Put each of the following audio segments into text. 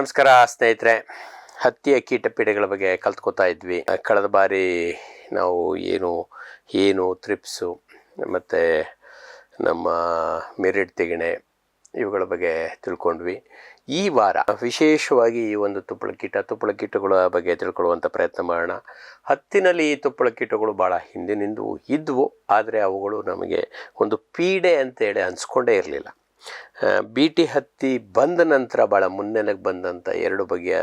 ನಮಸ್ಕಾರ ಸ್ನೇಹಿತರೆ. ಹತ್ತಿಯ ಕೀಟಪೀಡೆಗಳ ಬಗ್ಗೆ ಕಲ್ತ್ಕೋತಾ ಇದ್ವಿ. ಕಳೆದ ಬಾರಿ ನಾವು ಏನು ಥ್ರಿಪ್ಸು ಮತ್ತು ನಮ್ಮ ಮಿರಿಡ್ ತಿಗಣೆ ಇವುಗಳ ಬಗ್ಗೆ ತಿಳ್ಕೊಂಡ್ವಿ. ಈ ವಾರ ವಿಶೇಷವಾಗಿ ಈ ಒಂದು ತುಪ್ಪಳ ಕೀಟಗಳ ಬಗ್ಗೆ ತಿಳ್ಕೊಳ್ಳುವಂಥ ಪ್ರಯತ್ನ ಮಾಡೋಣ. ಹತ್ತಿನಲ್ಲಿ ಈ ತುಪ್ಪಳ ಕೀಟಗಳು ಭಾಳ ಹಿಂದಿನಿಂದ ಇದ್ವು, ಆದರೆ ಅವುಗಳು ನಮಗೆ ಒಂದು ಪೀಡೆ ಅಂತೇಳಿ ಅನಿಸ್ಕೊಂಡೇ ಇರಲಿಲ್ಲ. ಬೀಟಿ ಹತ್ತಿ ಬಂದ ನಂತರ ಭಾಳ ಮುನ್ನೆಲೆಗೆ ಬಂದಂಥ ಎರಡು ಬಗೆಯ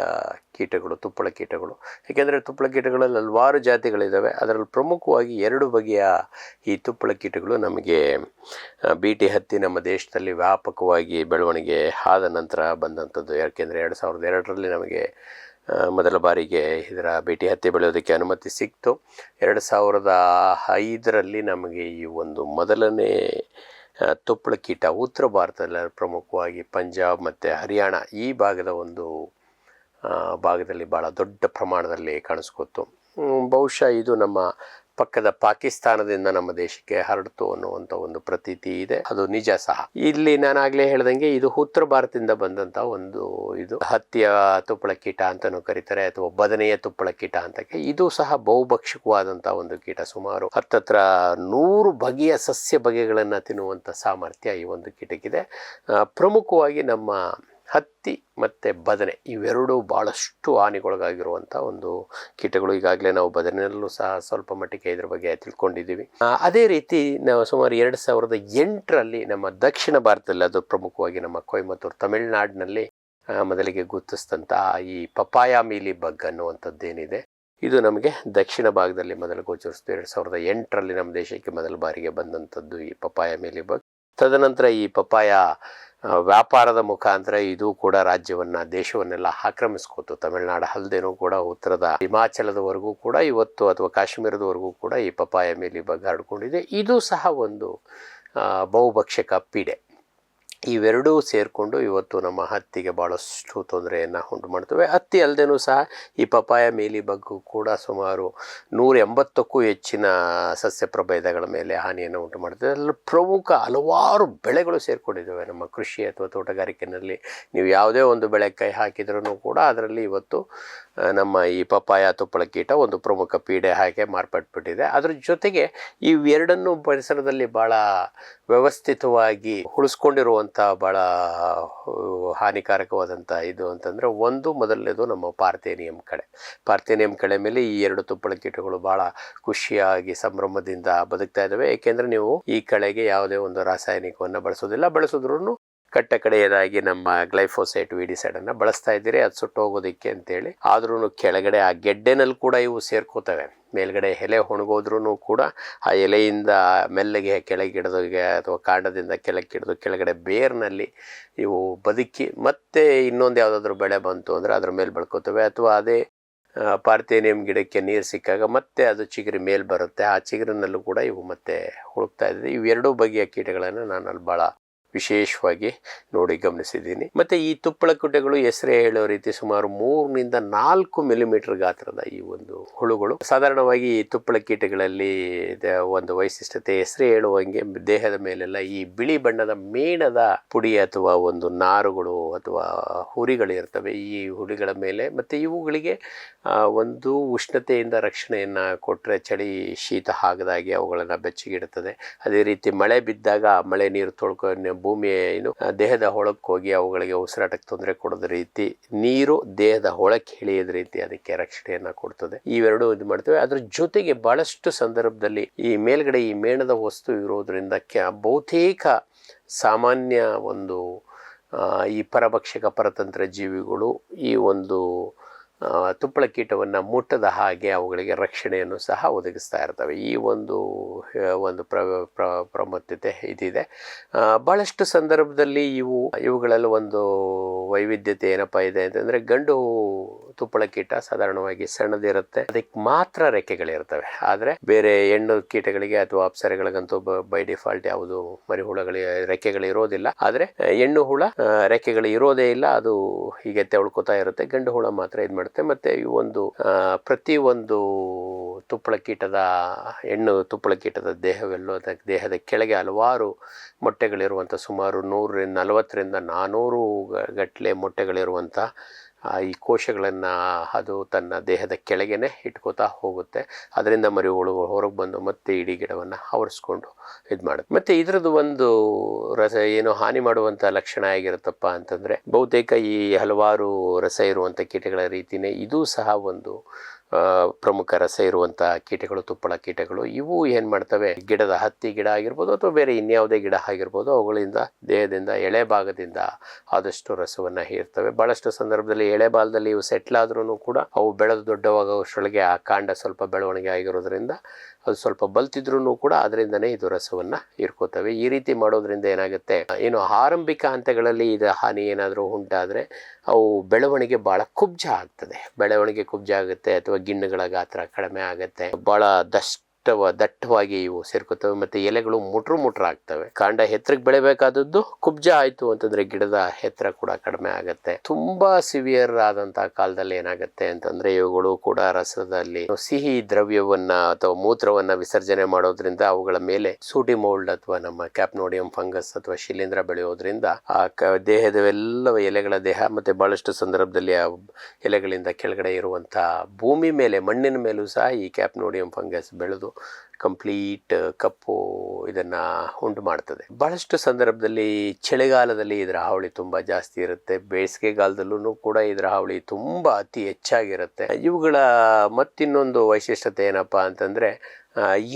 ಕೀಟಗಳು ತುಪ್ಪಳ ಕೀಟಗಳು. ಏಕೆಂದರೆ ತುಪ್ಪಳ ಕೀಟಗಳಲ್ಲಿ ಹಲವಾರು ಜಾತಿಗಳಿದ್ದಾವೆ. ಅದರಲ್ಲಿ ಪ್ರಮುಖವಾಗಿ ಎರಡು ಬಗೆಯ ಈ ತುಪ್ಪಳ ಕೀಟಗಳು ನಮಗೆ ಬೀಟಿ ಹತ್ತಿ ನಮ್ಮ ದೇಶದಲ್ಲಿ ವ್ಯಾಪಕವಾಗಿ ಬೆಳವಣಿಗೆ ಆದ ನಂತರ ಬಂದಂಥದ್ದು. ಯಾಕೆಂದರೆ 2002ರಲ್ಲಿ ನಮಗೆ ಮೊದಲ ಬಾರಿಗೆ ಇದರ ಬೀಟಿ ಹತ್ತಿ ಬೆಳೆಯೋದಕ್ಕೆ ಅನುಮತಿ ಸಿಕ್ತು. 2005ರಲ್ಲಿ ನಮಗೆ ಈ ಒಂದು ಮೊದಲನೇ ತುಪ್ಪಳ ಕೀಟ ಉತ್ತರ ಭಾರತದಲ್ಲಿ ಪ್ರಮುಖವಾಗಿ ಪಂಜಾಬ್ ಮತ್ತು ಹರಿಯಾಣ ಈ ಭಾಗದಲ್ಲಿ ಭಾಳ ದೊಡ್ಡ ಪ್ರಮಾಣದಲ್ಲಿ ಕಾಣಿಸ್ಕೊತು. ಬಹುಶಃ ಇದು ನಮ್ಮ ಪಕ್ಕದ ಪಾಕಿಸ್ತಾನದಿಂದ ನಮ್ಮ ದೇಶಕ್ಕೆ ಹರಡ್ತು ಅನ್ನುವಂಥ ಒಂದು ಪ್ರತೀತಿ ಇದೆ. ಅದು ನಿಜ ಸಹ. ಇಲ್ಲಿ ನಾನಾಗಲೇ ಹೇಳ್ದಂಗೆ ಇದು ಉತ್ತರ ಭಾರತದಿಂದ ಬಂದಂಥ ಇದು ಹತ್ತಿಯ ತುಪ್ಪಳ ಕೀಟ ಅಂತಲೂ ಕರೀತಾರೆ, ಅಥವಾ ಬದನೆಯ ತುಪ್ಪಳ ಕೀಟ ಅಂತ. ಇದು ಸಹ ಬಹುಭಕ್ಷಕವಾದಂಥ ಒಂದು ಕೀಟ. ಸುಮಾರು 100 ಬಗೆಯ ಸಸ್ಯ ಬಗೆಗಳನ್ನು ತಿನ್ನುವಂಥ ಸಾಮರ್ಥ್ಯ ಈ ಒಂದು ಕೀಟಕ್ಕಿದೆ. ಪ್ರಮುಖವಾಗಿ ನಮ್ಮ ಹತ್ತಿ ಮತ್ತು ಬದನೆ ಇವೆರಡೂ ಭಾಳಷ್ಟು ಹಾನಿಗೊಳಗಾಗಿರುವಂಥ ಒಂದು ಕೀಟಗಳು. ಈಗಾಗಲೇ ನಾವು ಬದನೆಯಲ್ಲೂ ಸಹ ಸ್ವಲ್ಪ ಮಟ್ಟಿಗೆ ಇದ್ರ ಬಗ್ಗೆ ತಿಳ್ಕೊಂಡಿದ್ದೀವಿ. ಅದೇ ರೀತಿ ನಾವು ಸುಮಾರು 2008ರಲ್ಲಿ ನಮ್ಮ ದಕ್ಷಿಣ ಭಾರತದಲ್ಲಿ, ಅದು ಪ್ರಮುಖವಾಗಿ ನಮ್ಮ ಕೊಯಮತ್ತೂರು ತಮಿಳುನಾಡಿನಲ್ಲಿ ಮೊದಲಿಗೆ ಗುರುತಿಸಿದಂಥ ಈ ಪಪಾಯ ಮೀಲಿ ಬಗ್ ಅನ್ನುವಂಥದ್ದೇನಿದೆ, ಇದು ನಮಗೆ ದಕ್ಷಿಣ ಭಾಗದಲ್ಲಿ ಮೊದಲು ಗೋಚರಿಸಿತು. 2008ರಲ್ಲಿ ನಮ್ಮ ದೇಶಕ್ಕೆ ಮೊದಲ ಬಾರಿಗೆ ಬಂದಂಥದ್ದು ಈ ಪಪಾಯ ಮೀಲಿ ಬಗ್. ತದನಂತರ ಈ ಪಪಾಯ ವ್ಯಾಪಾರದ ಮುಖಾಂತರ ಇದು ಕೂಡ ದೇಶವನ್ನೆಲ್ಲ ಆಕ್ರಮಿಸ್ಕೋತು. ತಮಿಳುನಾಡು ಅಲ್ಲದೇನೂ ಕೂಡ ಉತ್ತರದ ಹಿಮಾಚಲದವರೆಗೂ ಕೂಡ ಇವತ್ತು, ಅಥವಾ ಕಾಶ್ಮೀರದವರೆಗೂ ಕೂಡ ಈ ಪಪಾಯ ಮೀಲಿ ಬಗ್ ಹರಡ್ಕೊಂಡಿದೆ. ಇದು ಸಹ ಒಂದು ಬಹುಭಕ್ಷಕ ಪೀಡೆ. ಇವೆರಡೂ ಸೇರಿಕೊಂಡು ಇವತ್ತು ನಮ್ಮ ಹತ್ತಿಗೆ ಭಾಳಷ್ಟು ತೊಂದರೆಯನ್ನು ಉಂಟು ಮಾಡ್ತವೆ. ಹತ್ತಿ ಅಲ್ಲದೇನೂ ಸಹ ಈ ಪಪಾಯ ಮೀಲಿ ಬಗ್ಗು ಕೂಡ ಸುಮಾರು 180ಕ್ಕೂ ಹೆಚ್ಚಿನ ಸಸ್ಯ ಪ್ರಭೇದಗಳ ಮೇಲೆ ಹಾನಿಯನ್ನು ಉಂಟು ಮಾಡ್ತದೆ. ಅದರಲ್ಲಿ ಪ್ರಮುಖ ಹಲವಾರು ಬೆಳೆಗಳು ಸೇರಿಕೊಂಡಿದ್ದಾವೆ. ನಮ್ಮ ಕೃಷಿ ಅಥವಾ ತೋಟಗಾರಿಕೆಯಲ್ಲಿ ನೀವು ಯಾವುದೇ ಒಂದು ಬೆಳೆ ಕೈ ಹಾಕಿದ್ರೂ ಕೂಡ ಅದರಲ್ಲಿ ಇವತ್ತು ನಮ್ಮ ಈ ಪಪಾಯ ತುಪ್ಪಳ ಕೀಟ ಒಂದು ಪ್ರಮುಖ ಪೀಡೆ ಹಾಗೆ ಮಾರ್ಪಟ್ಬಿಟ್ಟಿದೆ. ಅದ್ರ ಜೊತೆಗೆ ಇವೆರಡನ್ನು ಪರಿಸರದಲ್ಲಿ ಭಾಳ ವ್ಯವಸ್ಥಿತವಾಗಿ ಉಳಿಸ್ಕೊಂಡಿರುವಂಥ ಭಾಳ ಹಾನಿಕಾರಕವಾದಂಥ ಇದು ಅಂತಂದರೆ, ಮೊದಲನೇದು ನಮ್ಮ ಪಾರ್ಥೇನಿಯಂ ಕಳೆ ಮೇಲೆ ಈ ಎರಡು ತುಪ್ಪಳ ಕೀಟಗಳು ಭಾಳ ಖುಷಿಯಾಗಿ ಸಂಭ್ರಮದಿಂದ ಬದುಕ್ತಾ ಇದ್ದಾವೆ. ಏಕೆಂದರೆ ನೀವು ಈ ಕಳೆಗೆ ಯಾವುದೇ ಒಂದು ರಾಸಾಯನಿಕವನ್ನು ಬಳಸಿದ್ರೂ ಕಡೆಯದಾಗಿ ನಮ್ಮ ಗ್ಲೈಫೋಸೇಟ್ ವಿಡಿಸೈಡನ್ನು ಬಳಸ್ತಾ ಇದ್ದೀರಿ, ಅದು ಸುಟ್ಟೋಗೋದಕ್ಕೆ ಅಂತೇಳಿ. ಆದ್ರೂ ಕೆಳಗಡೆ ಆ ಗೆಡ್ಡೆನಲ್ಲಿ ಕೂಡ ಇವು ಸೇರ್ಕೋತವೆ. ಮೇಲ್ಗಡೆ ಎಲೆ ಒಣಗೋದ್ರೂ ಕೂಡ ಆ ಎಲೆಯಿಂದ ಮೆಲ್ಲಗೆ ಕೆಳಗಿಡ್ದೋಗೆ ಅಥವಾ ಕಾಂಡದಿಂದ ಕೆಳಗಿಡ್ದು ಕೆಳಗಡೆ ಬೇರ್ನಲ್ಲಿ ಇವು ಬದುಕಿ ಮತ್ತೆ ಇನ್ನೊಂದು ಯಾವುದಾದ್ರೂ ಬೆಳೆ ಬಂತು ಅಂದರೆ ಅದ್ರ ಮೇಲೆ ಬೆಳ್ಕೋತವೆ. ಅಥವಾ ಅದೇ ಪಾರ್ಥೇನಿಯಂ ಗಿಡಕ್ಕೆ ನೀರು ಸಿಕ್ಕಾಗ ಮತ್ತೆ ಅದು ಚಿಗುರಿ ಮೇಲೆ ಬರುತ್ತೆ. ಆ ಚಿಗುರಿನಲ್ಲೂ ಕೂಡ ಇವು ಮತ್ತೆ ಹುಡುಕ್ತಾ ಇದ್ದಿದೆ. ಇವೆರಡೂ ಬಗೆಯ ಕೀಟಗಳನ್ನು ನಾನು ಅಲ್ಲಿ ಭಾಳ ವಿಶೇಷವಾಗಿ ಗಮನಿಸಿದ್ದೀನಿ. ಮತ್ತು ಈ ತುಪ್ಪಳ ಕೀಟಗಳು ಹೆಸರೇ ಹೇಳೋ ರೀತಿ ಸುಮಾರು 3 to 4 ಮಿಲಿಮೀಟರ್ ಗಾತ್ರದ ಈ ಒಂದು ಹುಳುಗಳು. ಸಾಧಾರಣವಾಗಿ ಈ ತುಪ್ಪಳ ಕೀಟಗಳಲ್ಲಿ ಒಂದು ವೈಶಿಷ್ಟ್ಯತೆ, ಹೆಸರೇ ಹೇಳುವಂಗೆ ದೇಹದ ಮೇಲೆಲ್ಲ ಈ ಬಿಳಿ ಬಣ್ಣದ ಮೇಣದ ಪುಡಿ ಅಥವಾ ಒಂದು ನಾರುಗಳು ಅಥವಾ ಹುರಿಗಳಿರ್ತವೆ ಈ ಹುಳಿಗಳ ಮೇಲೆ. ಮತ್ತು ಇವುಗಳಿಗೆ ಒಂದು ಉಷ್ಣತೆಯಿಂದ ರಕ್ಷಣೆಯನ್ನು ಕೊಟ್ಟರೆ ಚಳಿ ಶೀತ ಆಗದಾಗೆ ಅವುಗಳನ್ನು ಬೆಚ್ಚಗಿಡುತ್ತದೆ. ಅದೇ ರೀತಿ ಮಳೆ ಬಿದ್ದಾಗ ಮಳೆ ನೀರು ತೊಳ್ಕೊಂಡು ಭೂಮಿಯ ದೇಹದ ಒಳಕ್ಕೆ ಹೋಗಿ ಅವುಗಳಿಗೆ ಉಸಿರಾಟಕ್ಕೆ ತೊಂದರೆ ಕೊಡೋದ ರೀತಿ, ನೀರು ದೇಹದ ಒಳಕ್ಕೆ ಇಳಿಯೋದ ರೀತಿ ಅದಕ್ಕೆ ರಕ್ಷಣೆಯನ್ನು ಕೊಡ್ತದೆ. ಇವೆರಡು ಇದು ಮಾಡ್ತೇವೆ. ಅದ್ರ ಜೊತೆಗೆ ಬಹಳಷ್ಟು ಸಂದರ್ಭದಲ್ಲಿ ಈ ಮೇಲ್ಗಡೆ ಈ ಮೇಣದ ವಸ್ತು ಇರೋದ್ರಿಂದ ಬಹುತೇಕ ಸಾಮಾನ್ಯ ಒಂದು ಈ ಪರತಂತ್ರ ಜೀವಿಗಳು ಈ ಒಂದು ತುಪ್ಪಳ ಕೀಟವನ್ನು ಮುಟ್ಟದ ಹಾಗೆ ಅವುಗಳಿಗೆ ರಕ್ಷಣೆಯನ್ನು ಸಹ ಒದಗಿಸ್ತಾ ಇರ್ತವೆ. ಈ ಒಂದು ಪ್ರಾಮುಖ್ಯತೆ ಇದಿದೆ. ಭಾಳಷ್ಟು ಸಂದರ್ಭದಲ್ಲಿ ಇವುಗಳಲ್ಲಿ ಒಂದು ವೈವಿಧ್ಯತೆ ಏನಪ್ಪ ಇದೆ ಅಂತಂದರೆ, ಗಂಡು ತುಪ್ಪಳ ಕೀಟ ಸಾಧಾರಣವಾಗಿ ಸಣ್ಣದಿರುತ್ತೆ, ಅದಕ್ಕೆ ಮಾತ್ರ ರೆಕ್ಕೆಗಳಿರ್ತವೆ. ಆದರೆ ಬೇರೆ ಹೆಣ್ಣು ಕೀಟಗಳಿಗೆ ಅಥವಾ ಅಪ್ಸರೆಗಳಿಗಂತೂ ಬೈ ಡಿಫಾಲ್ಟ್ ಯಾವುದು ಮರಿಹುಳಗಳಿಗೆ ರೆಕ್ಕೆಗಳಿರೋದಿಲ್ಲ. ಆದರೆ ಹೆಣ್ಣು ಹುಳ ರೆಕ್ಕೆಗಳು ಇರೋದೇ ಇಲ್ಲ, ಅದು ಹೀಗೆ ತೆವಳ್ಕೋತಾ ಇರುತ್ತೆ. ಗಂಡು ಹುಳ ಮಾತ್ರ ಇದು ಮಾಡುತ್ತೆ. ಮತ್ತೆ ಈ ಒಂದು ಪ್ರತಿಯೊಂದು ಹೆಣ್ಣು ತುಪ್ಪಳ ಕೀಟದ ದೇಹದ ಕೆಳಗೆ ಹಲವಾರು ಮೊಟ್ಟೆಗಳಿರುವಂಥ ಸುಮಾರು 140 to 400 ಗಟ್ಟಲೆ ಮೊಟ್ಟೆಗಳಿರುವಂಥ ಈ ಕೋಶಗಳನ್ನು ಅದು ತನ್ನ ದೇಹದ ಕೆಳಗೇನೆ ಇಟ್ಕೋತಾ ಹೋಗುತ್ತೆ. ಅದರಿಂದ ಮರಿಗಳು ಹೊರಗೆ ಬಂದು ಮತ್ತೆ ಇಡೀ ಗಿಡವನ್ನು ಆವರಿಸ್ಕೊಂಡು ಇದು ಮಾಡುತ್ತೆ. ಮತ್ತು ಇದರದ್ದು ಒಂದು ಏನು ಹಾನಿ ಮಾಡುವಂಥ ಲಕ್ಷಣ ಆಗಿರುತ್ತಪ್ಪ ಅಂತಂದರೆ, ಬಹುತೇಕ ಈ ಹಲವಾರು ರಸ ಇರುವಂಥ ಕೀಟಗಳ ರೀತಿಯೇ ಇದು ಸಹ ಒಂದು ಪ್ರಮುಖ ರಸ ಇರುವಂಥ ಕೀಟಗಳು, ತುಪ್ಪಳ ಕೀಟಗಳು. ಇವು ಏನು ಮಾಡ್ತವೆ, ಗಿಡದ ಹತ್ತಿ ಗಿಡ ಆಗಿರ್ಬೋದು ಅಥವಾ ಬೇರೆ ಇನ್ಯಾವುದೇ ಗಿಡ ಆಗಿರ್ಬೋದು, ಅವುಗಳಿಂದ ದೇಹದಿಂದ ಎಳೆ ಭಾಗದಿಂದ ಆದಷ್ಟು ರಸವನ್ನು ಹೀರ್ತವೆ. ಭಾಳಷ್ಟು ಸಂದರ್ಭದಲ್ಲಿ ಎಳೆ ಭಾಗದಲ್ಲಿ ಇವು ಸೆಟ್ಲ್ ಆದ್ರೂ ಕೂಡ ಅವು ಬೆಳೆದು ದೊಡ್ಡವಾಗೋಷ್ಟರೊಳಗೆ ಆ ಕಾಂಡ ಸ್ವಲ್ಪ ಬೆಳವಣಿಗೆ ಆಗಿರೋದ್ರಿಂದ ಅದು ಸ್ವಲ್ಪ ಬಲ್ತಿದ್ರೂ ಕೂಡ ಅದರಿಂದನೇ ಇದು ರಸವನ್ನು ಹೀರ್ಕೋತವೆ. ಈ ರೀತಿ ಮಾಡೋದ್ರಿಂದ ಏನಾಗುತ್ತೆ, ಏನು ಆರಂಭಿಕ ಹಂತಗಳಲ್ಲಿ ಇದು ಹಾನಿ ಏನಾದರೂ ಉಂಟಾದರೆ ಅವು ಬೆಳವಣಿಗೆ ಭಾಳ ಕುಬ್ಜ ಆಗ್ತದೆ. ಬೆಳವಣಿಗೆ ಕುಬ್ಜ ಆಗುತ್ತೆ ಅಥವಾ ಗಿಣ್ಣುಗಳ ಗಾತ್ರ ಕಡಿಮೆ ಆಗುತ್ತೆ. ಭಾಳ ದಟ್ಟವಾಗಿ ಇವು ಸೇರ್ಕೋತವೆ. ಮತ್ತು ಎಲೆಗಳು ಮುಟ್ರು ಆಗ್ತವೆ. ಕಾಂಡ ಎತ್ತರಕ್ಕೆ ಬೆಳಿಬೇಕಾದದ್ದು ಕುಬ್ಜ ಆಯಿತು ಅಂತಂದರೆ ಗಿಡದ ಎತ್ತರ ಕೂಡ ಕಡಿಮೆ ಆಗುತ್ತೆ. ತುಂಬ ಸಿವಿಯರ್ ಆದಂಥ ಕಾಲದಲ್ಲಿ ಏನಾಗುತ್ತೆ ಅಂತಂದರೆ, ಇವುಗಳು ಕೂಡ ರಸದಲ್ಲಿ ಸಿಹಿ ದ್ರವ್ಯವನ್ನ ಅಥವಾ ಮೂತ್ರವನ್ನು ವಿಸರ್ಜನೆ ಮಾಡೋದ್ರಿಂದ ಅವುಗಳ ಮೇಲೆ ಸೂಟಿ ಮೋಲ್ಡ್ ಅಥವಾ ನಮ್ಮ ಕ್ಯಾಪ್ನೋಡಿಯಂ ಫಂಗಸ್ ಅಥವಾ ಶಿಲೀಂಧ್ರ ಬೆಳೆಯೋದ್ರಿಂದ ಆ ದೇಹದವೆಲ್ಲ ಎಲೆಗಳ ದೇಹ ಮತ್ತು ಭಾಳಷ್ಟು ಸಂದರ್ಭದಲ್ಲಿ ಆ ಎಲೆಗಳಿಂದ ಕೆಳಗಡೆ ಇರುವಂಥ ಭೂಮಿ ಮೇಲೆ, ಮಣ್ಣಿನ ಮೇಲೂ ಸಹ ಈ ಕ್ಯಾಪ್ನೋಡಿಯಂ ಫಂಗಸ್ ಬೆಳೆದು ಕಂಪ್ಲೀಟ್ ಕಪ್ಪು ಇದನ್ನು ಉಂಟು ಮಾಡ್ತದೆ. ಬಹಳಷ್ಟು ಸಂದರ್ಭದಲ್ಲಿ ಚಳಿಗಾಲದಲ್ಲಿ ಇದರ ಹಾವಳಿ ತುಂಬ ಜಾಸ್ತಿ ಇರುತ್ತೆ. ಬೇಸಿಗೆಗಾಲದಲ್ಲೂ ಕೂಡ ಇದರ ಹಾವಳಿ ತುಂಬ ಅತಿ ಹೆಚ್ಚಾಗಿರುತ್ತೆ. ಇವುಗಳ ಮತ್ತಿನ್ನೊಂದು ವೈಶಿಷ್ಟ್ಯತೆ ಏನಪ್ಪ ಅಂತಂದರೆ,